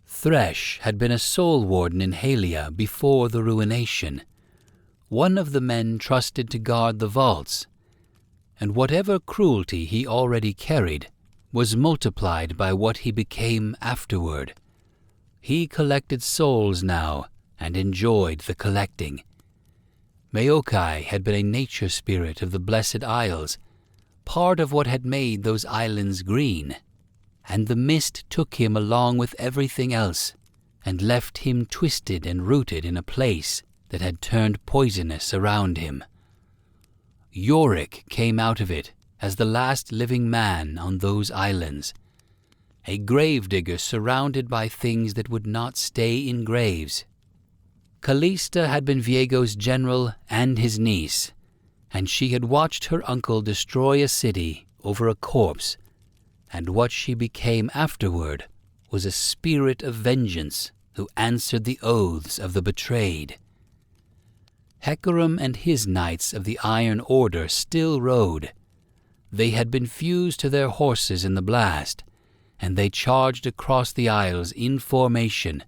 Thresh had been a soul warden in Halia before the ruination. One of the men trusted to guard the vaults, and whatever cruelty he already carried was multiplied by what he became afterward. He collected souls now and enjoyed the collecting. Maokai had been a nature spirit of the Blessed Isles, part of what had made those islands green, and the mist took him along with everything else and left him twisted and rooted in a place that had turned poisonous around him. Yorick came out of it as the last living man on those islands, a gravedigger surrounded by things that would not stay in graves. Callista had been Viego's general and his niece, and she had watched her uncle destroy a city over a corpse, and what she became afterward was a spirit of vengeance who answered the oaths of the betrayed. Hecarim and his knights of the Iron Order still rode. They had been fused to their horses in the blast, and they charged across the isles in formation,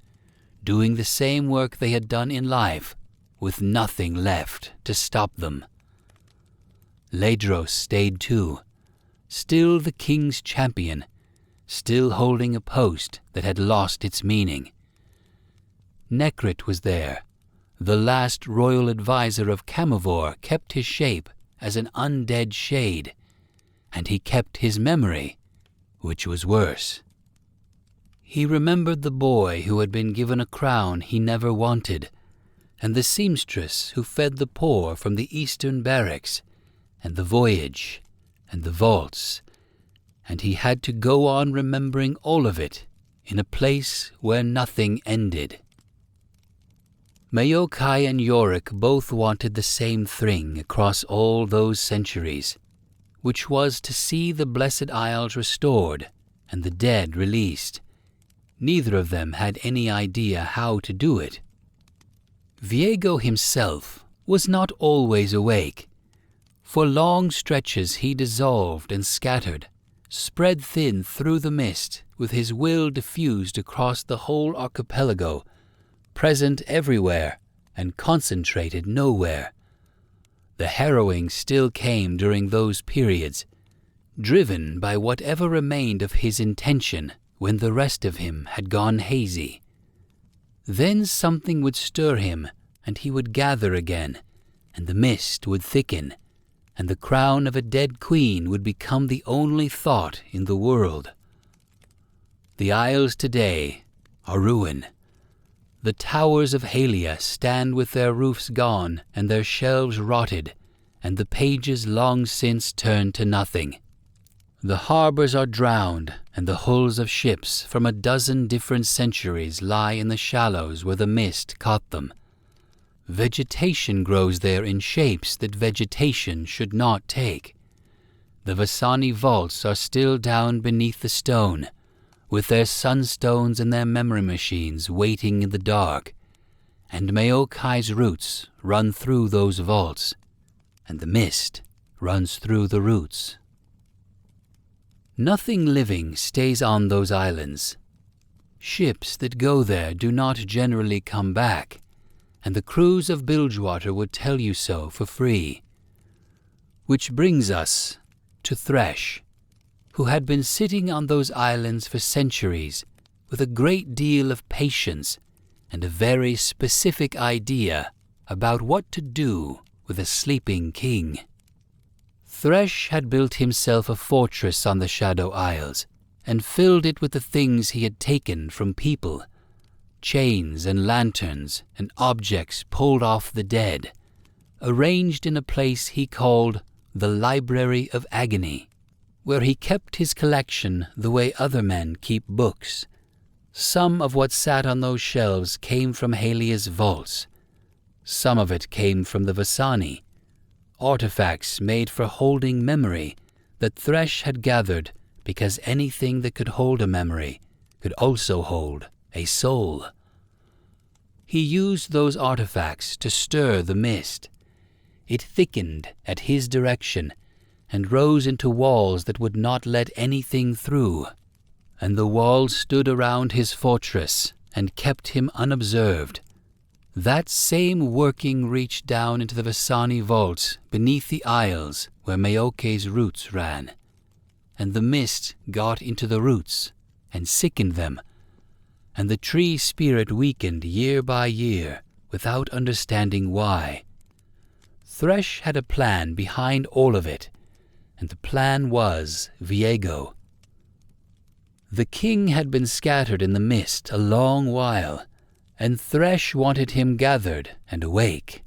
doing the same work they had done in life, with nothing left to stop them. Ledros stayed too, still the king's champion, still holding a post that had lost its meaning. Nekrit was there. The last royal advisor of Camivor kept his shape as an undead shade, and he kept his memory, which was worse. He remembered the boy who had been given a crown he never wanted, and the seamstress who fed the poor from the eastern barracks, and the voyage, and the vaults, and he had to go on remembering all of it in a place where nothing ended. Maokai and Yorick both wanted the same thing across all those centuries, which was to see the Blessed Isles restored and the dead released. Neither of them had any idea how to do it. Viego himself was not always awake. For long stretches he dissolved and scattered, spread thin through the mist, with his will diffused across the whole archipelago, present everywhere and concentrated nowhere. The harrowing still came during those periods, driven by whatever remained of his intention when the rest of him had gone hazy. Then something would stir him, and he would gather again, and the mist would thicken, and the crown of a dead queen would become the only thought in the world. The Isles today are ruin. The towers of Halia stand with their roofs gone and their shelves rotted, and the pages long since turned to nothing. The harbors are drowned, and the hulls of ships from a dozen different centuries lie in the shallows where the mist caught them. Vegetation grows there in shapes that vegetation should not take. The Vasani vaults are still down beneath the stone, with their sunstones and their memory machines waiting in the dark, and Maokai's roots run through those vaults, and the mist runs through the roots. Nothing living stays on those islands. Ships that go there do not generally come back, and the crews of Bilgewater would tell you so for free. Which brings us to Thresh, who had been sitting on those islands for centuries with a great deal of patience and a very specific idea about what to do with a sleeping king. Thresh had built himself a fortress on the Shadow Isles, and filled it with the things he had taken from people, chains and lanterns and objects pulled off the dead, arranged in a place he called the Library of Agony, where he kept his collection the way other men keep books. Some of what sat on those shelves came from Halia's vaults. Some of it came from the Vasani, artifacts made for holding memory that Thresh had gathered because anything that could hold a memory could also hold a soul. He used those artifacts to stir the mist. It thickened at his direction and rose into walls that would not let anything through, and the walls stood around his fortress and kept him unobserved. That same working reached down into the Vasani vaults beneath the isles where Maoke's roots ran, and the mist got into the roots and sickened them, and the tree spirit weakened year by year without understanding why. Thresh had a plan behind all of it, and the plan was Viego. The king had been scattered in the mist a long while, and Thresh wanted him gathered and awake.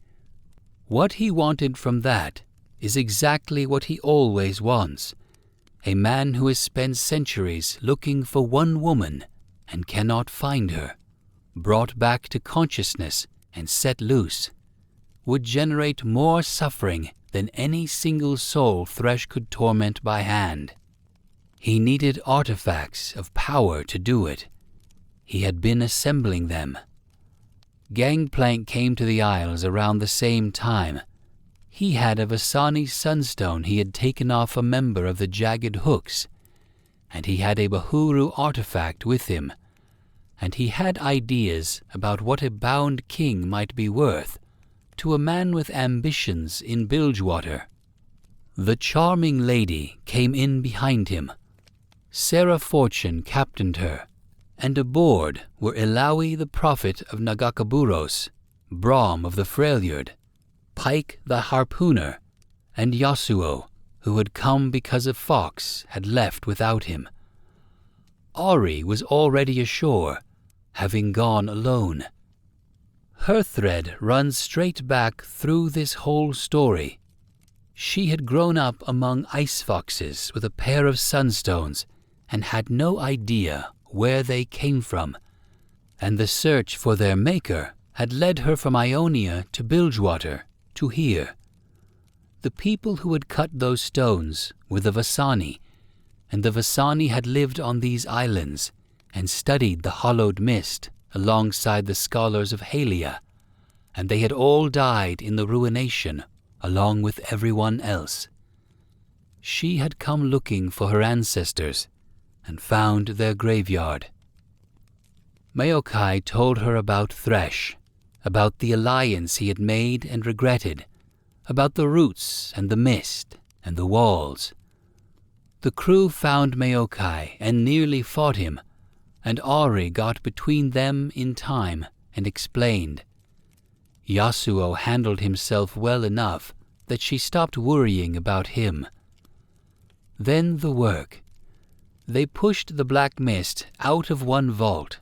What he wanted from that is exactly what he always wants, a man who has spent centuries looking for one woman and cannot find her, brought back to consciousness and set loose, would generate more suffering than any single soul Thresh could torment by hand. He needed artifacts of power to do it. He had been assembling them. Gangplank came to the Isles around the same time. He had a Vasani sunstone he had taken off a member of the Jagged Hooks, and he had a Bahuru artifact with him, and he had ideas about what a bound king might be worth to a man with ambitions in Bilgewater. The charming lady came in behind him. Sarah Fortune captained her, and aboard were Ilawi the prophet of Nagakaburos, Brahm of the Freljord, Pike the harpooner, and Yasuo, who had come because a fox had left without him. Ari was already ashore, having gone alone. Her thread runs straight back through this whole story. She had grown up among ice foxes with a pair of sunstones and had no idea where they came from, and the search for their maker had led her from Ionia to Bilgewater, to here. The people who had cut those stones were the Vasani, and the Vasani had lived on these islands and studied the hollowed mist alongside the scholars of Halia, and they had all died in the ruination along with everyone else. She had come looking for her ancestors and found their graveyard. Maokai told her about Thresh, about the alliance he had made and regretted, about the roots and the mist and the walls. The crew found Maokai and nearly fought him, and Ari got between them in time and explained. Yasuo handled himself well enough that she stopped worrying about him. Then the work. They pushed the black mist out of one vault,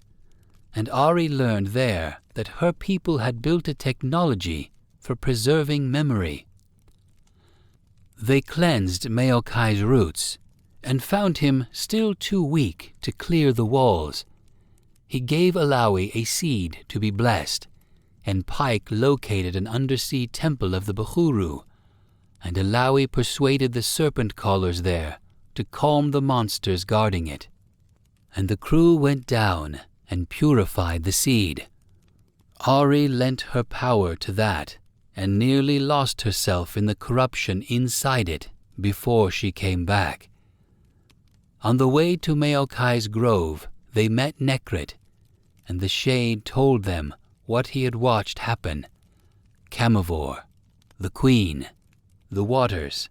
and Ari learned there that her people had built a technology for preserving memory. They cleansed Maokai's roots and found him still too weak to clear the walls. He gave Ilawi a seed to be blessed, and Pike located an undersea temple of the Bahuru, and Ilawi persuaded the serpent callers there to calm the monsters guarding it. And the crew went down and purified the seed. Ari lent her power to that, and nearly lost herself in the corruption inside it before she came back. On the way to Maokai's grove, they met Nekrit, and the Shade told them what he had watched happen. Camivore, the Queen, the Waters.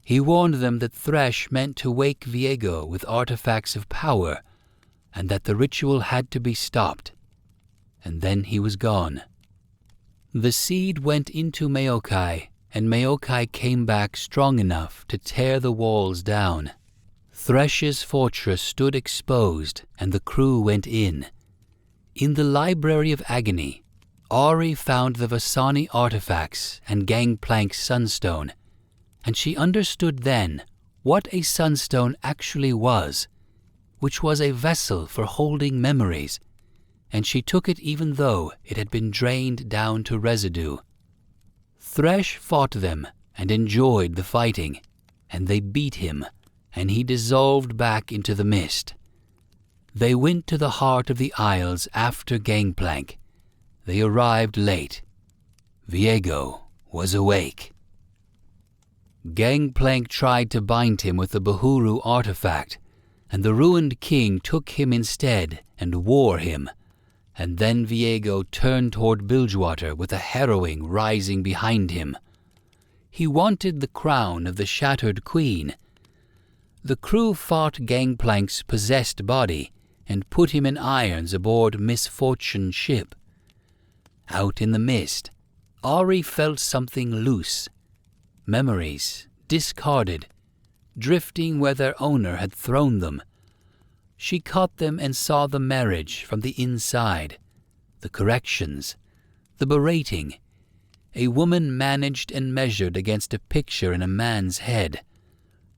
He warned them that Thresh meant to wake Viego with artifacts of power, and that the ritual had to be stopped. And then he was gone. The seed went into Maokai and Maokai came back strong enough to tear the walls down. Thresh's fortress stood exposed, and the crew went in. In the Library of Agony, Ari found the Vasani artifacts and Gangplank's sunstone, and she understood then what a sunstone actually was, which was a vessel for holding memories, and she took it even though it had been drained down to residue. Thresh fought them and enjoyed the fighting, and they beat him, and he dissolved back into the mist. They went to the heart of the Isles after Gangplank. They arrived late. Viego was awake. Gangplank tried to bind him with the Bahuru artifact, and the ruined king took him instead and wore him. And then Viego turned toward Bilgewater with a harrowing rising behind him. He wanted the crown of the Shattered Queen. The crew fought Gangplank's possessed body and put him in irons aboard Misfortune's ship. Out in the mist, Ari felt something loose. Memories, discarded, drifting where their owner had thrown them. She caught them and saw the marriage from the inside, the corrections, the berating. A woman managed and measured against a picture in a man's head.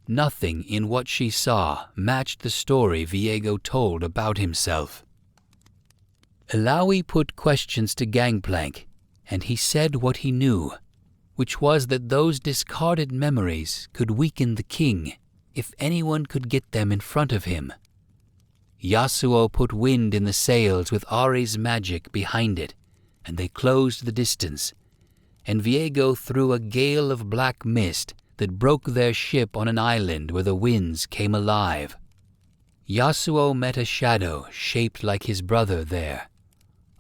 Nothing in what she saw matched the story Viego told about himself. Alawi put questions to Gangplank, and he said what he knew, which was that those discarded memories could weaken the king if anyone could get them in front of him. Yasuo put wind in the sails with Ari's magic behind it, and they closed the distance, and Viego threw a gale of black mist that broke their ship on an island where the winds came alive. Yasuo met a shadow shaped like his brother there.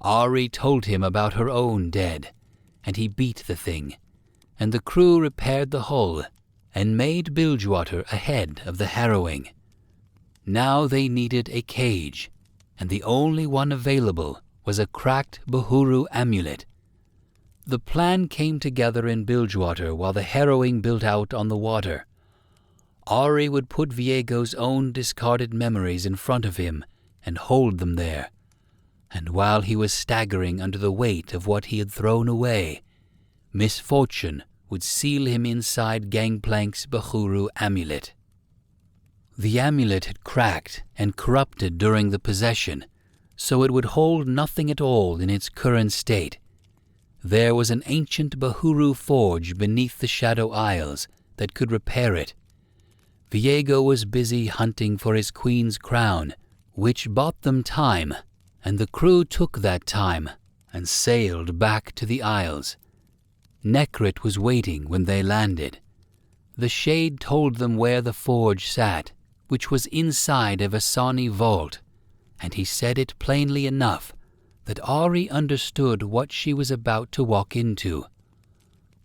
Ari told him about her own dead, and he beat the thing, and the crew repaired the hull and made Bilgewater ahead of the harrowing. Now they needed a cage, and the only one available was a cracked Bahuru amulet. The plan came together in Bilgewater while the harrowing built out on the water. Ari would put Viego's own discarded memories in front of him and hold them there, and while he was staggering under the weight of what he had thrown away, Misfortune would seal him inside Gangplank's Bahuru amulet. The amulet had cracked and corrupted during the possession, so it would hold nothing at all in its current state. There was an ancient Bahuru forge beneath the Shadow Isles that could repair it. Viego was busy hunting for his queen's crown, which bought them time, and the crew took that time and sailed back to the Isles. Nekrit was waiting when they landed. The shade told them where the forge sat, which was inside a Vasani vault, and he said it plainly enough that Ari understood what she was about to walk into.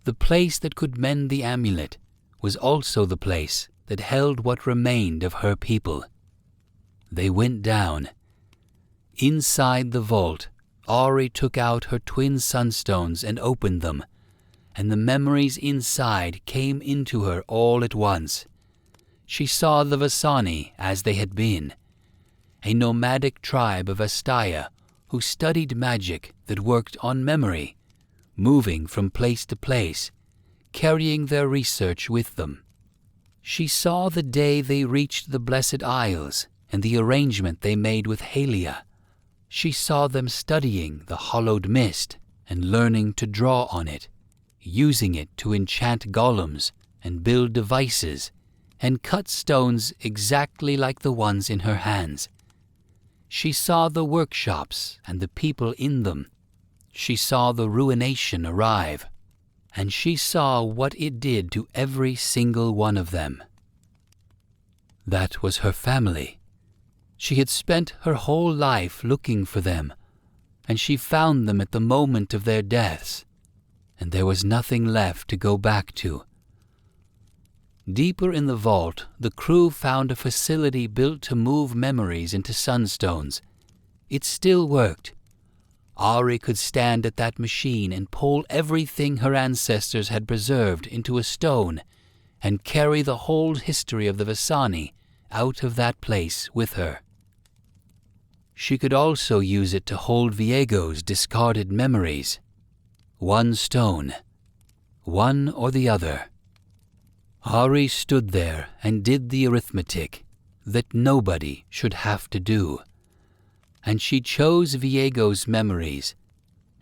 The place that could mend the amulet was also the place that held what remained of her people. They went down. Inside the vault, Ari took out her twin sunstones and opened them, and the memories inside came into her all at once. She saw the Vasani as they had been, a nomadic tribe of Astaya who studied magic that worked on memory, moving from place to place, carrying their research with them. She saw the day they reached the Blessed Isles and the arrangement they made with Halia. She saw them studying the hollowed mist and learning to draw on it, using it to enchant golems and build devices and cut stones exactly like the ones in her hands. She saw the workshops and the people in them. She saw the ruination arrive, and she saw what it did to every single one of them. That was her family. She had spent her whole life looking for them, and she found them at the moment of their deaths, and there was nothing left to go back to. Deeper in the vault, the crew found a facility built to move memories into sunstones. It still worked. Ari could stand at that machine and pull everything her ancestors had preserved into a stone and carry the whole history of the Vasani out of that place with her. She could also use it to hold Viego's discarded memories. One stone, one or the other. Ari stood there and did the arithmetic that nobody should have to do. And she chose Viego's memories,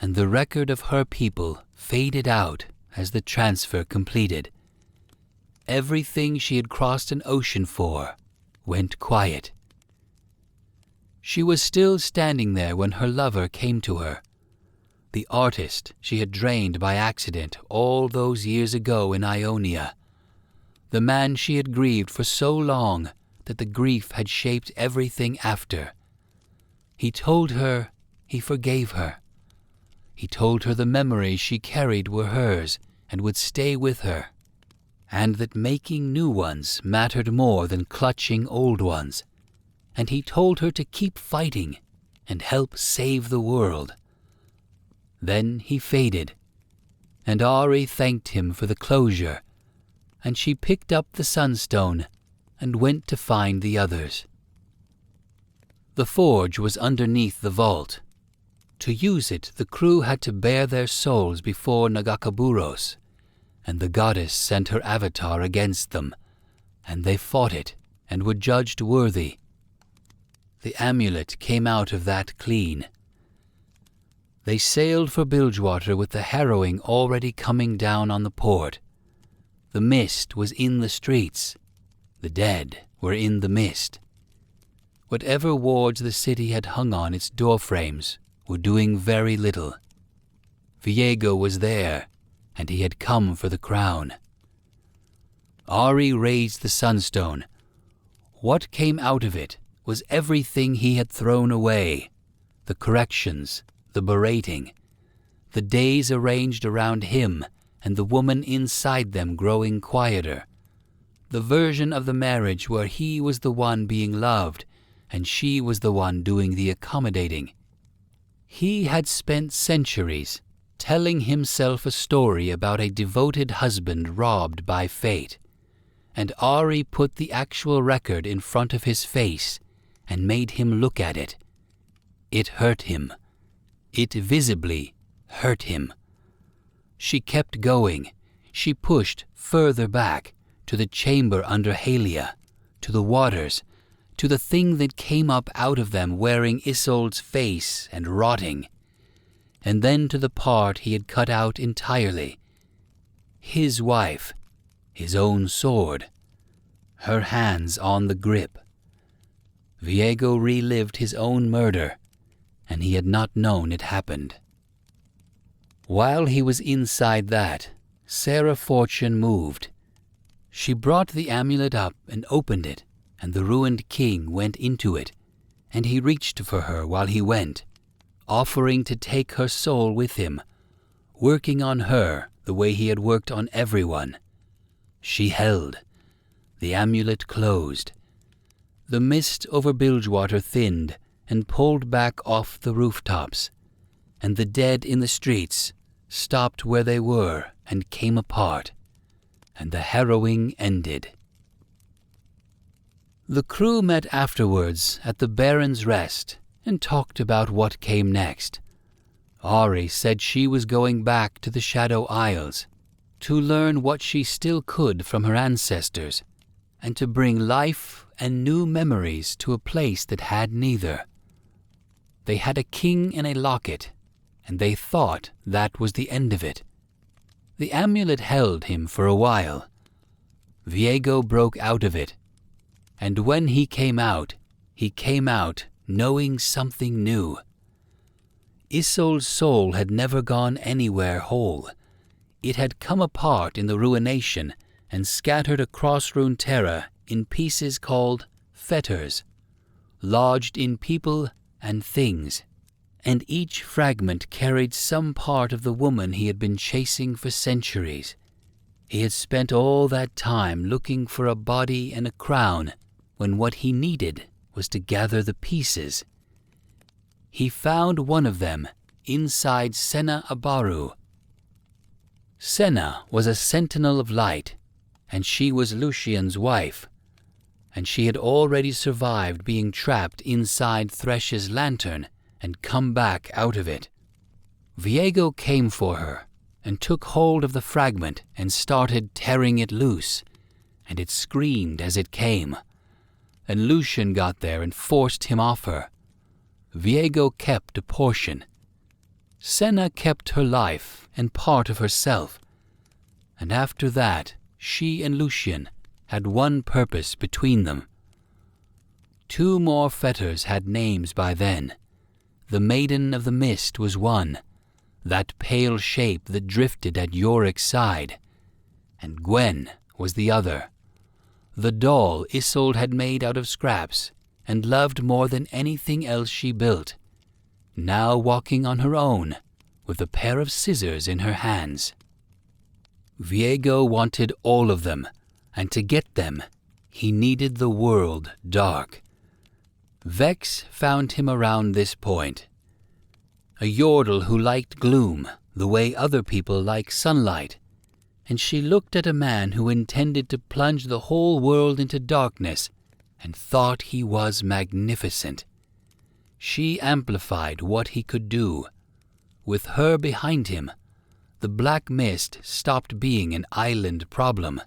and the record of her people faded out as the transfer completed. Everything she had crossed an ocean for went quiet. She was still standing there when her lover came to her, the artist she had drained by accident all those years ago in Ionia, the man she had grieved for so long that the grief had shaped everything after. He told her he forgave her. He told her the memories she carried were hers and would stay with her, and that making new ones mattered more than clutching old ones. And he told her to keep fighting and help save the world. Then he faded, and Ari thanked him for the closure, and she picked up the sunstone and went to find the others. The forge was underneath the vault. To use it, the crew had to bare their souls before Nagakaburos, and the goddess sent her avatar against them, and they fought it and were judged worthy. The amulet came out of that clean. They sailed for Bilgewater with the harrowing already coming down on the port. The mist was in the streets. The dead were in the mist. Whatever wards the city had hung on its doorframes were doing very little. Viego was there, and he had come for the crown. Ari raised the sunstone. What came out of it was everything he had thrown away, the corrections, the berating, the days arranged around him and the woman inside them growing quieter, the version of the marriage where he was the one being loved and she was the one doing the accommodating. He had spent centuries telling himself a story about a devoted husband robbed by fate, and Ari put the actual record in front of his face and made him look at it. It hurt him. It visibly hurt him. She kept going. She pushed further back, to the chamber under Halia, to the waters, to the thing that came up out of them wearing Isolde's face and rotting, and then to the part he had cut out entirely. His wife, his own sword, her hands on the grip. Viego relived his own murder, and he had not known it happened. While he was inside that, Sarah Fortune moved. She brought the amulet up and opened it, and the ruined king went into it, and he reached for her while he went, offering to take her soul with him, working on her the way he had worked on everyone. She held. The amulet closed. The mist over Bilgewater thinned and pulled back off the rooftops, and the dead in the streets stopped where they were and came apart, and the harrowing ended. The crew met afterwards at the Baron's Rest and talked about what came next. Ari said she was going back to the Shadow Isles to learn what she still could from her ancestors and to bring life and new memories to a place that had neither. They had a king in a locket, and they thought that was the end of it. The amulet held him for a while. Viego broke out of it, and when he came out knowing something new. Isolde's soul had never gone anywhere whole. It had come apart in the ruination and scattered across Runeterra in pieces called fetters, lodged in people and things, and each fragment carried some part of the woman he had been chasing for centuries. He had spent all that time looking for a body and a crown when what he needed was to gather the pieces. He found one of them inside Senna Abaru. Senna was a sentinel of light, and she was Lucian's wife, and she had already survived being trapped inside Thresh's lantern and come back out of it. Viego came for her and took hold of the fragment and started tearing it loose, and it screamed as it came. And Lucian got there and forced him off her. Viego kept a portion. Senna kept her life and part of herself, and after that she and Lucian had one purpose between them. 2 more fetters had names by then. The Maiden of the Mist was one, that pale shape that drifted at Yorick's side, and Gwen was the other, the doll Isolde had made out of scraps and loved more than anything else she built, now walking on her own with a pair of scissors in her hands. Viego wanted all of them, and to get them, he needed the world dark. Vex found him around this point. A yordle who liked gloom the way other people like sunlight, and she looked at a man who intended to plunge the whole world into darkness and thought he was magnificent. She amplified what he could do. With her behind him, the black mist stopped being an island problem.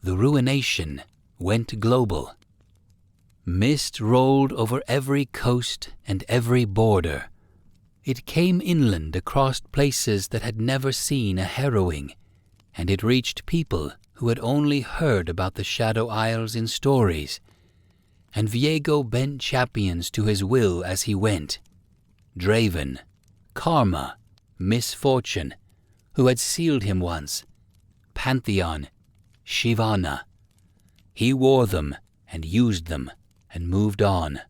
The ruination went global. Mist rolled over every coast and every border. It came inland across places that had never seen a harrowing, and it reached people who had only heard about the Shadow Isles in stories. And Viego bent champions to his will as he went. Draven, Karma, Misfortune, who had sealed him once, Pantheon, Shivana. He wore them and used them and moved on.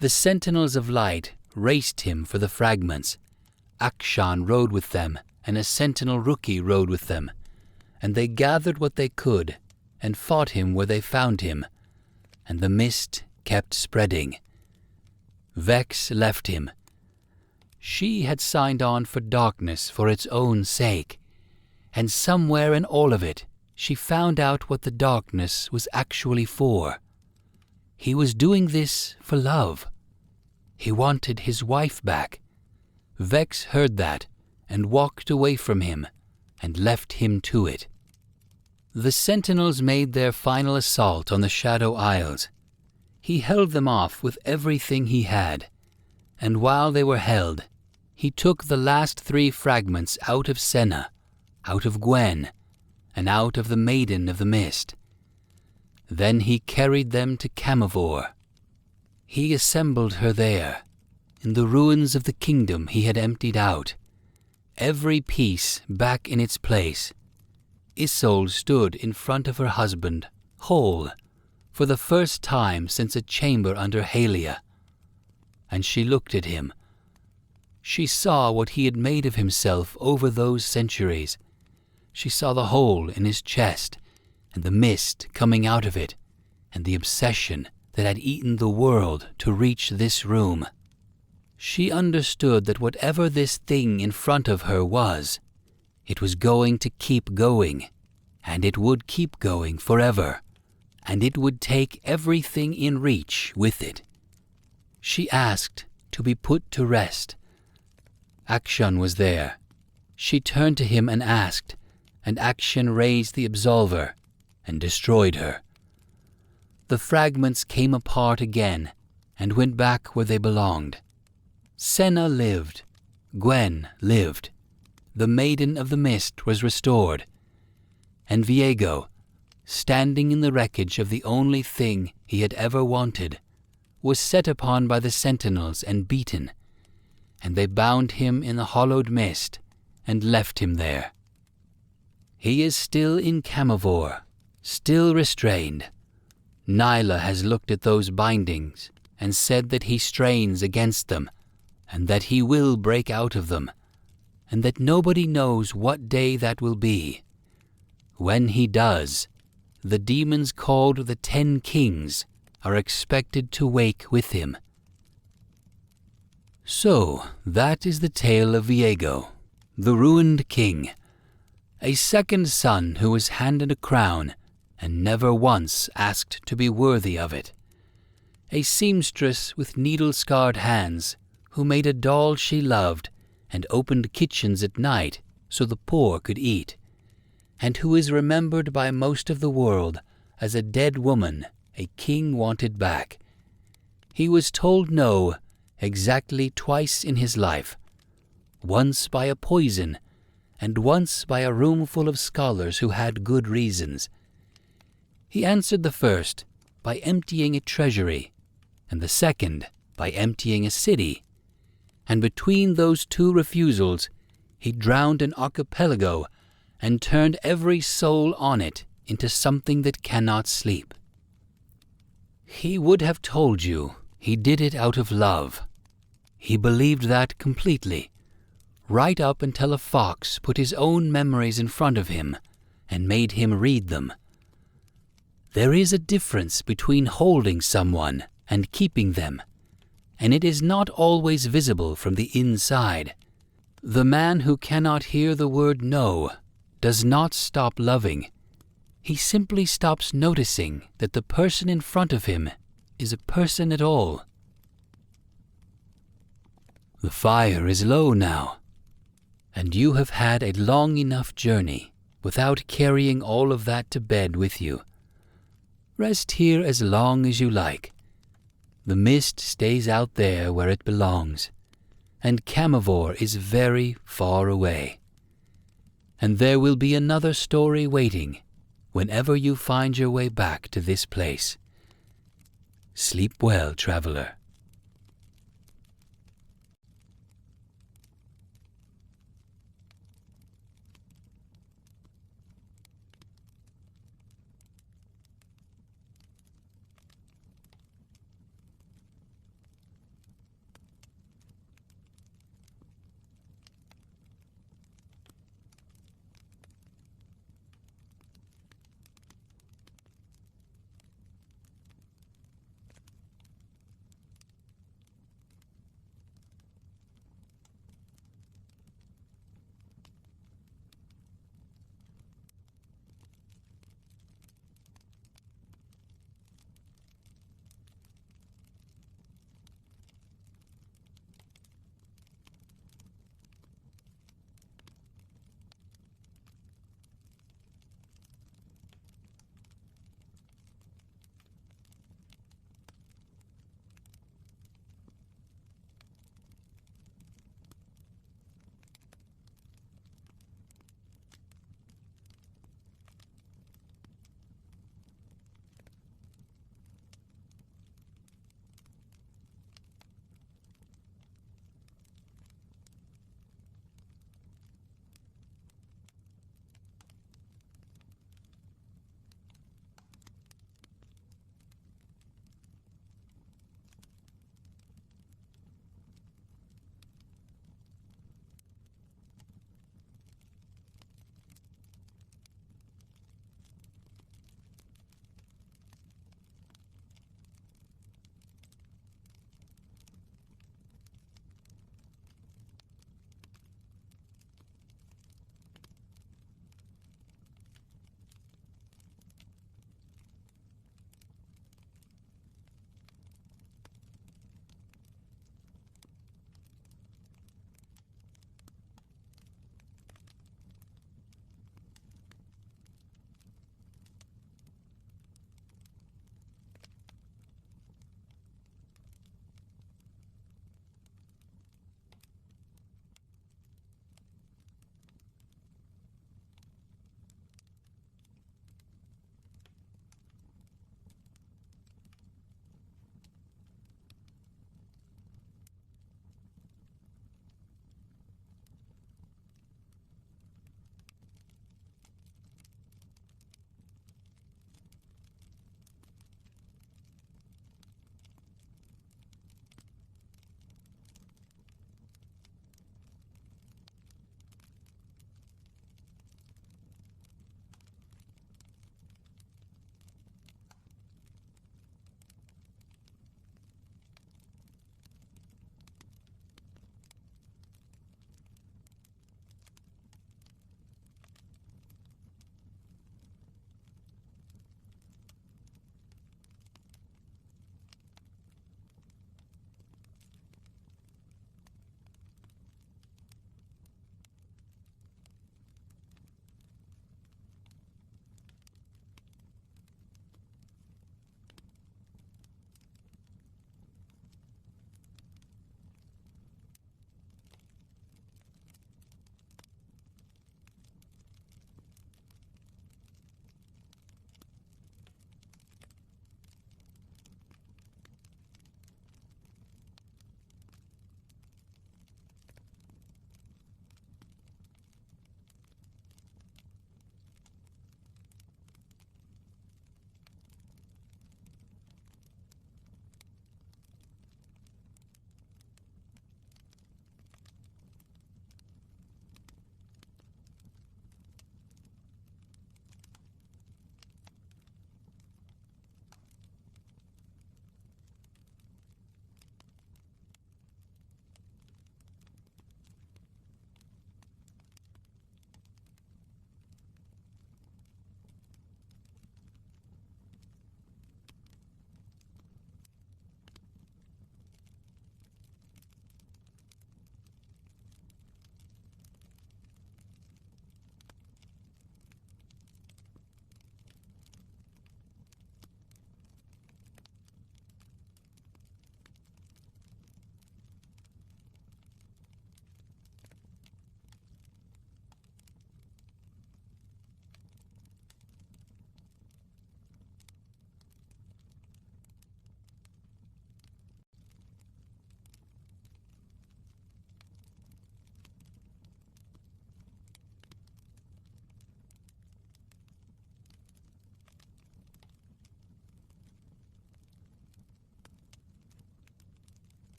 The Sentinels of Light raced him for the fragments. Akshan rode with them, and a sentinel rookie rode with them, and they gathered what they could and fought him where they found him, and the mist kept spreading. Vex left him. She had signed on for darkness for its own sake, and somewhere in all of it she found out what the darkness was actually for. He was doing this for love. He wanted his wife back. Vex heard that and walked away from him and left him to it. The Sentinels made their final assault on the Shadow Isles. He held them off with everything he had, and while they were held, he took the last 3 fragments out of Senna, out of Gwen, and out of the Maiden of the Mist. Then he carried them to Camavor. He assembled her there, in the ruins of the kingdom he had emptied out, every piece back in its place. Isolde stood in front of her husband, whole, for the first time since a chamber under Halia, and she looked at him. She saw what he had made of himself over those centuries. She saw the hole in his chest, and the mist coming out of it, and the obsession that had eaten the world to reach this room. She understood that whatever this thing in front of her was, it was going to keep going, and it would keep going forever, and it would take everything in reach with it. She asked to be put to rest. Akshan was there. She turned to him and asked, and Akshan raised the absolver and destroyed her. The fragments came apart again and went back where they belonged. Senna lived. Gwen lived. The Maiden of the Mist was restored. And Viego, standing in the wreckage of the only thing he had ever wanted, was set upon by the sentinels and beaten, and they bound him in the hollowed mist and left him there. He is still in Camavor, still restrained. Nyla has looked at those bindings and said that he strains against them, and that he will break out of them, and that nobody knows what day that will be. When he does, the demons called the 10 Kings are expected to wake with him. So, that is the tale of Viego, the ruined king, a second son who was handed a crown and never once asked to be worthy of it, a seamstress with needle-scarred hands who made a doll she loved and opened kitchens at night so the poor could eat, and who is remembered by most of the world as a dead woman a king wanted back. He was told no exactly twice in his life, once by a poison and once by a room full of scholars who had good reasons. He answered the first by emptying a treasury, and the second by emptying a city, and between those two refusals he drowned an archipelago and turned every soul on it into something that cannot sleep. He would have told you he did it out of love. He believed that completely, right up until a fox put his own memories in front of him and made him read them. There is a difference between holding someone and keeping them, and it is not always visible from the inside. The man who cannot hear the word no does not stop loving. He simply stops noticing that the person in front of him is a person at all. The fire is low now, and you have had a long enough journey without carrying all of that to bed with you. Rest here as long as you like. The mist stays out there where it belongs, and Camivore is very far away. And there will be another story waiting whenever you find your way back to this place. Sleep well, traveler.